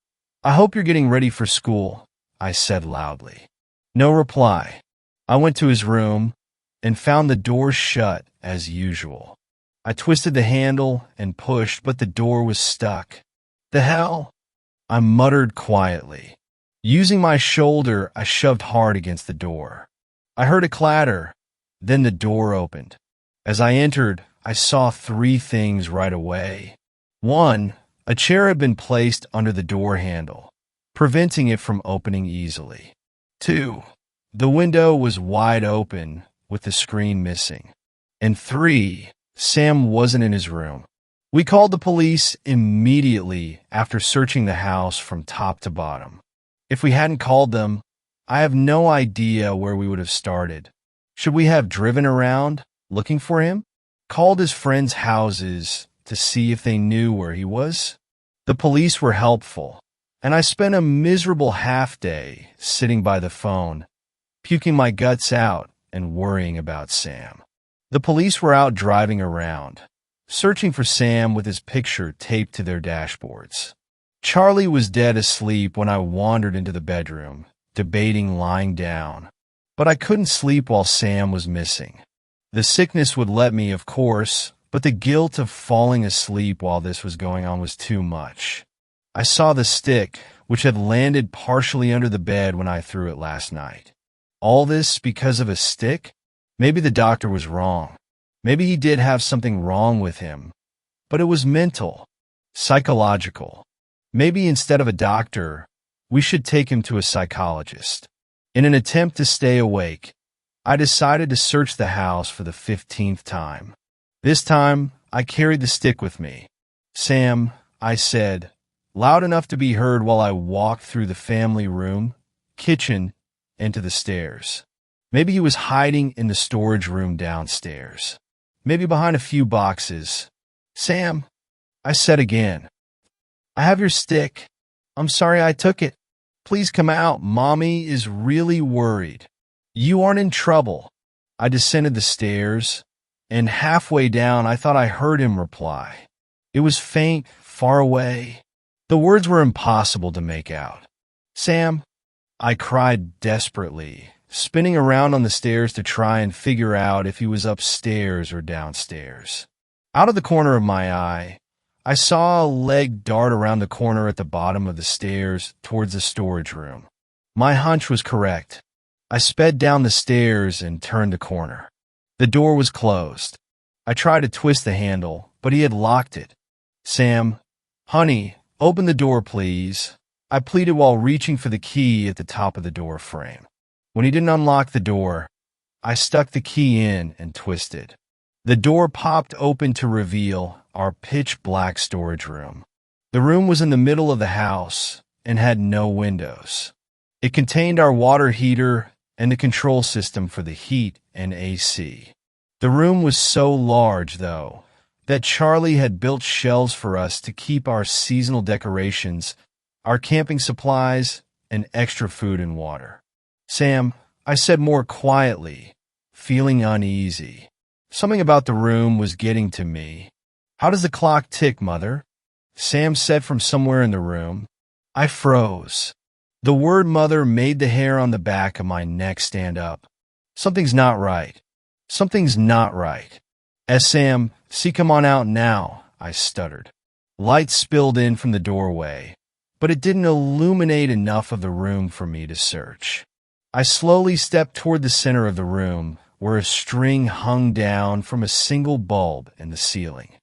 I hope you're getting ready for school, I said loudly. No reply. I went to his room and found the door shut as usual. I twisted the handle and pushed, but the door was stuck. The hell? I muttered quietly. Using my shoulder, I shoved hard against the door. I heard a clatter, then the door opened. As I entered, I saw three things right away. 1. A chair had been placed under the door handle, preventing it from opening easily. 2. The window was wide open, with the screen missing. And 3. Sam wasn't in his room. We called the police immediately after searching the house from top to bottom. If we hadn't called them, I have no idea where we would have started. Should we have driven around, looking for him? Called his friends' houses to see if they knew where he was? The police were helpful, and I spent a miserable half-day sitting by the phone, puking my guts out and worrying about Sam. The police were out driving around, searching for Sam with his picture taped to their dashboards. Charlie was dead asleep when I wandered into the bedroom, debating lying down, but I couldn't sleep while Sam was missing. The sickness would let me, of course, but the guilt of falling asleep while this was going on was too much. I saw the stick, which had landed partially under the bed when I threw it last night. All this because of a stick? Maybe the doctor was wrong. Maybe he did have something wrong with him, but it was mental, psychological. Maybe instead of a doctor, we should take him to a psychologist. In an attempt to stay awake, I decided to search the house for the 15th time. This time, I carried the stick with me. Sam, I said, loud enough to be heard while I walked through the family room, kitchen, and to the stairs. Maybe he was hiding in the storage room downstairs. Maybe behind a few boxes. Sam, I said again, I have your stick. I'm sorry I took it. Please come out. Mommy is really worried. You aren't in trouble. I descended the stairs, and halfway down I thought I heard him reply. It was faint, far away. The words were impossible to make out. Sam, I cried desperately, spinning around on the stairs to try and figure out if he was upstairs or downstairs. Out of the corner of my eye, I saw a leg dart around the corner at the bottom of the stairs towards the storage room. My hunch was correct. I sped down the stairs and turned the corner. The door was closed. I tried to twist the handle, but he had locked it. Sam, honey, open the door, please. I pleaded while reaching for the key at the top of the door frame. When he didn't unlock the door, I stuck the key in and twisted. The door popped open to reveal our pitch-black storage room. The room was in the middle of the house and had no windows. It contained our water heater and the control system for the heat and AC. The room was so large, though, that Charlie had built shelves for us to keep our seasonal decorations, our camping supplies, and extra food and water. Sam, I said more quietly, feeling uneasy. Something about the room was getting to me. How does the clock tick, Mother? Sam said from somewhere in the room. I froze. The word mother made the hair on the back of my neck stand up. Something's not right. Something's not right. Sam, see, come on out now, I stuttered. Light spilled in from the doorway, but it didn't illuminate enough of the room for me to search. I slowly stepped toward the center of the room, where a string hung down from a single bulb in the ceiling.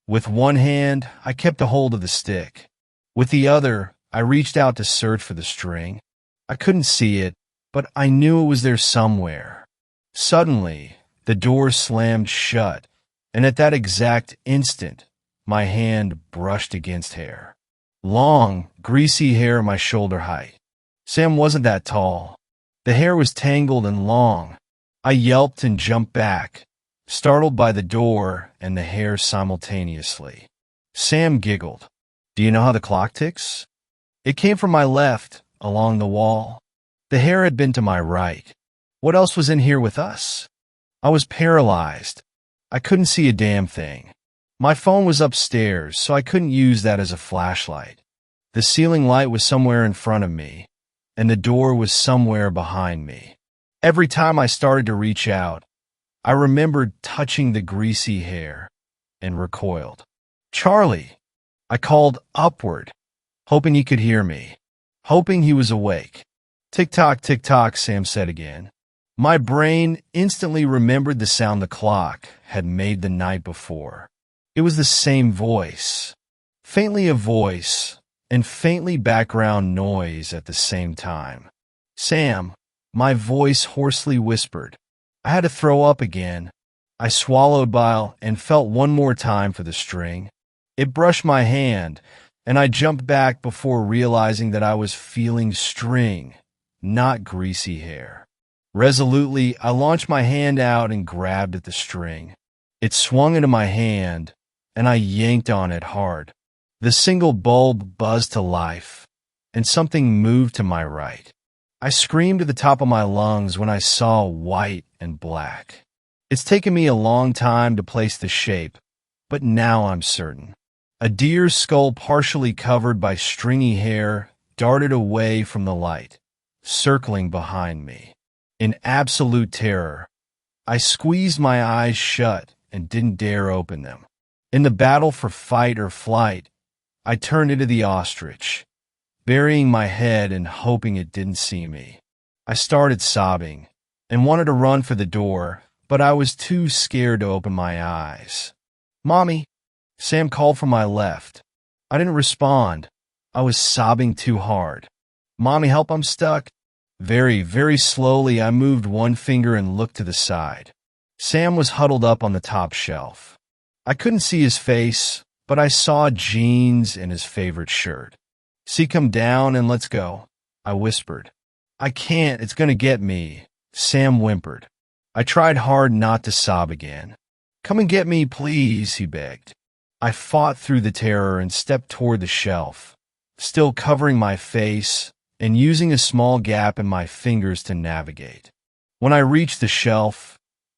With one hand, I kept a hold of the stick. With the other, I reached out to search for the string. I couldn't see it, but I knew it was there somewhere. Suddenly, The door slammed shut, and at that exact instant, my hand brushed against hair. Long, greasy hair my shoulder height. Sam wasn't that tall. The hair was tangled and long. I yelped and jumped back, startled by the door and the hair simultaneously. Sam giggled. "Do you know how the clock ticks?" It came from my left, along the wall. The hair had been to my right. What else was in here with us? I was paralyzed. I couldn't see a damn thing. My phone was upstairs, so I couldn't use that as a flashlight. The ceiling light was somewhere in front of me, and the door was somewhere behind me. Every time I started to reach out, I remembered touching the greasy hair and recoiled. "Charlie!" I called upward, hoping he could hear me, hoping he was awake. "Tick-tock, tick-tock," Sam said again. My brain instantly remembered the sound the clock had made the night before. It was the same voice, faintly a voice, and faintly background noise at the same time. "Sam," my voice hoarsely whispered. I had to throw up again. I swallowed bile and felt one more time for the string. It brushed my hand, and I jumped back before realizing that I was feeling string, not greasy hair. Resolutely, I launched my hand out and grabbed at the string. It swung into my hand, and I yanked on it hard. The single bulb buzzed to life, and something moved to my right. I screamed at the top of my lungs when I saw white and black. It's taken me a long time to place the shape, but now I'm certain. A deer's skull partially covered by stringy hair darted away from the light, circling behind me. In absolute terror, I squeezed my eyes shut and didn't dare open them. In the battle for fight or flight, I turned into the ostrich, burying my head and hoping it didn't see me. I started sobbing and wanted to run for the door, but I was too scared to open my eyes. "Mommy!" Sam called from my left. I didn't respond. I was sobbing too hard. "Mommy, help, I'm stuck." Very, very slowly, I moved one finger and looked to the side. Sam was huddled up on the top shelf. I couldn't see his face, but I saw jeans and his favorite shirt. "See, come down and let's go," I whispered. "I can't, it's gonna get me," Sam whimpered. I tried hard not to sob again. "Come and get me, please," he begged. I fought through the terror and stepped toward the shelf, still covering my face and using a small gap in my fingers to navigate. When I reached the shelf,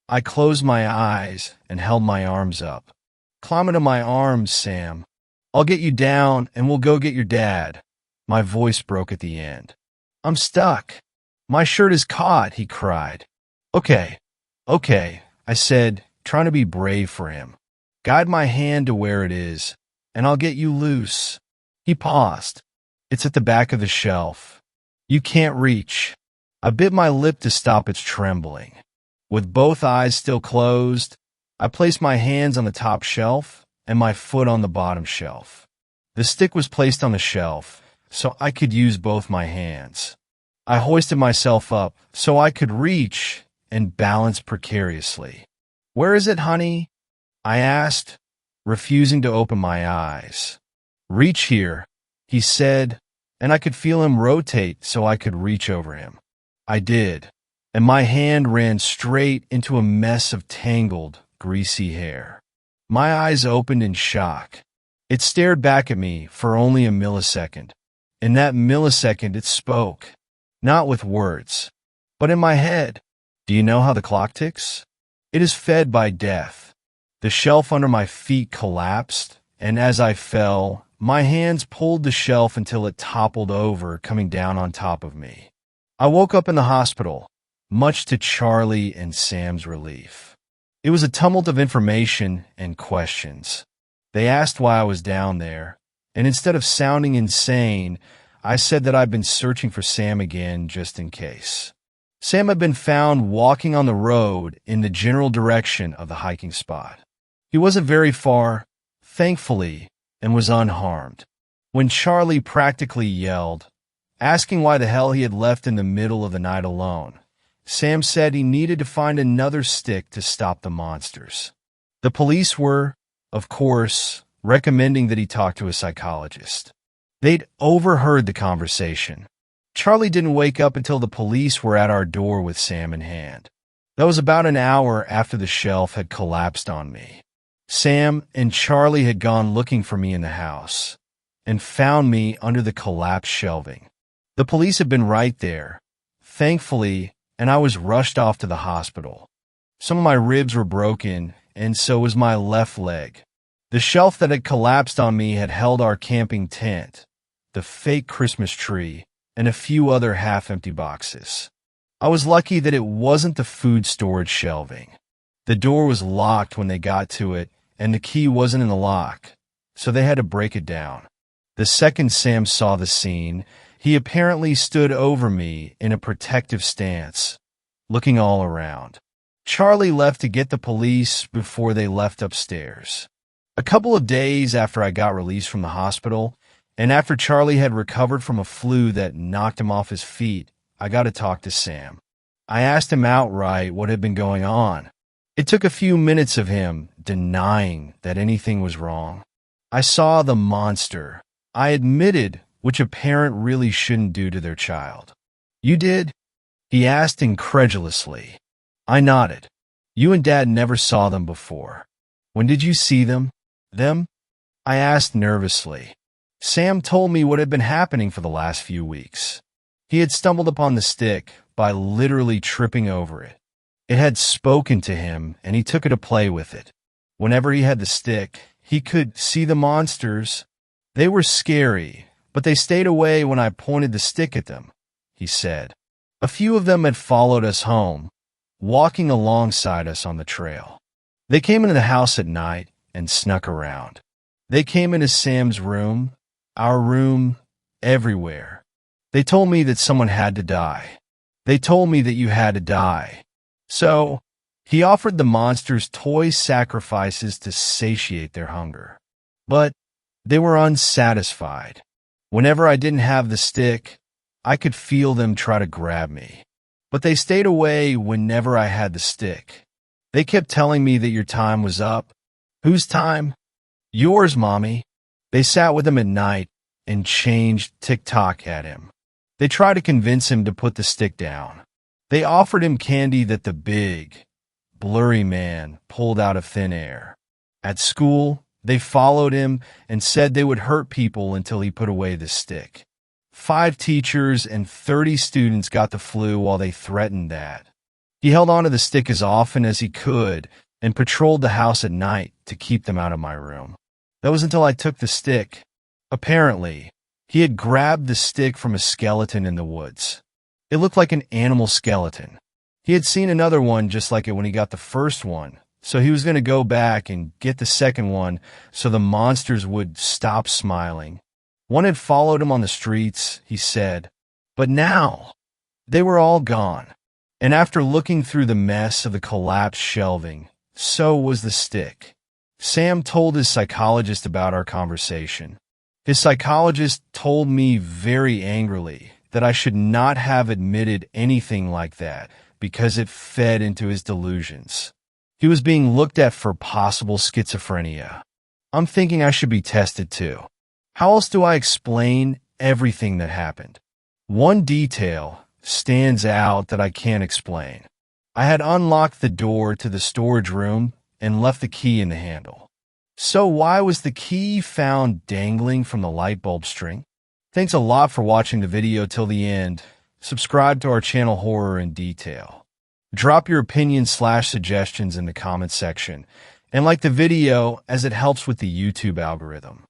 I closed my eyes and held my arms up. "Climb into my arms, Sam. I'll get you down and we'll go get your dad." My voice broke at the end. "I'm stuck. My shirt is caught," he cried. Okay, I said, trying to be brave for him. "Guide my hand to where it is, and I'll get you loose." He paused. "It's at the back of the shelf. You can't reach." I bit my lip to stop its trembling. With both eyes still closed, I placed my hands on the top shelf and my foot on the bottom shelf. The stick was placed on the shelf, so I could use both my hands. I hoisted myself up so I could reach and balance precariously. "Where is it, honey?" I asked, refusing to open my eyes. "Reach here," he said, and I could feel him rotate so I could reach over him. I did, and my hand ran straight into a mess of tangled, greasy hair. My eyes opened in shock. It stared back at me for only a millisecond. In that millisecond, it spoke, not with words, but in my head. "Do you know how the clock ticks? It is fed by death." The shelf under my feet collapsed, and as I fell, my hands pulled the shelf until it toppled over, coming down on top of me. I woke up in the hospital, much to Charlie and Sam's relief. It was a tumult of information and questions. They asked why I was down there, and instead of sounding insane, I said that I'd been searching for Sam again just in case. Sam had been found walking on the road in the general direction of the hiking spot. He wasn't very far, thankfully, and was unharmed. When Charlie practically yelled, asking why the hell he had left in the middle of the night alone, Sam said he needed to find another stick to stop the monsters. The police were, of course, recommending that he talk to a psychologist. They'd overheard the conversation. Charlie didn't wake up until the police were at our door with Sam in hand. That was about an hour after the shelf had collapsed on me. Sam and Charlie had gone looking for me in the house and found me under the collapsed shelving. The police had been right there, thankfully, and I was rushed off to the hospital. Some of my ribs were broken, and so was my left leg. The shelf that had collapsed on me had held our camping tent, the fake Christmas tree, and a few other half-empty boxes. I was lucky that it wasn't the food storage shelving. The door was locked when they got to it, and the key wasn't in the lock, so they had to break it down. The second Sam saw the scene, he apparently stood over me in a protective stance, looking all around. Charlie left to get the police before they left upstairs. A couple of days after I got released from the hospital, and after Charlie had recovered from a flu that knocked him off his feet, I got to talk to Sam. I asked him outright what had been going on. It took a few minutes of him denying that anything was wrong. I saw the monster. I admitted, which a parent really shouldn't do to their child. You did? He asked incredulously. I nodded. You and Dad never saw them before. When did you see them? Them? I asked nervously. Sam told me what had been happening for the last few weeks. He had stumbled upon the stick by literally tripping over it. It had spoken to him, and he took it to play with it. Whenever he had the stick, he could see the monsters. They were scary, but they stayed away when I pointed the stick at them, he said. A few of them had followed us home, walking alongside us on the trail. They came into the house at night and snuck around. They came into Sam's room, our room, everywhere. They told me that someone had to die. They told me that you had to die. So, he offered the monsters toy sacrifices to satiate their hunger. But they were unsatisfied. Whenever I didn't have the stick, I could feel them try to grab me. But they stayed away whenever I had the stick. They kept telling me that your time was up. Whose time? Yours, Mommy. They sat with him at night and changed TikTok at him. They tried to convince him to put the stick down. They offered him candy that the big, blurry man pulled out of thin air. At school, they followed him and said they would hurt people until he put away the stick. 5 teachers and 30 students got the flu while they threatened that. He held onto the stick as often as he could and patrolled the house at night to keep them out of my room. That was until I took the stick. Apparently, he had grabbed the stick from a skeleton in the woods. It looked like an animal skeleton. He had seen another one just like it when he got the first one, so he was going to go back and get the second one so the monsters would stop smiling. One had followed him on the streets, he said, but now they were all gone. And after looking through the mess of the collapsed shelving, so was the stick. Sam told his psychologist about our conversation. His psychologist told me very angrily that I should not have admitted anything like that because it fed into his delusions. He was being looked at for possible schizophrenia. I'm thinking I should be tested too. How else do I explain everything that happened? One detail stands out that I can't explain. I had unlocked the door to the storage room and left the key in the handle. So why was the key found dangling from the light bulb string? Thanks a lot for watching the video till the end. Subscribe to our channel Horror in Detail. Drop your opinions/suggestions in the comment section and like the video as it helps with the YouTube algorithm.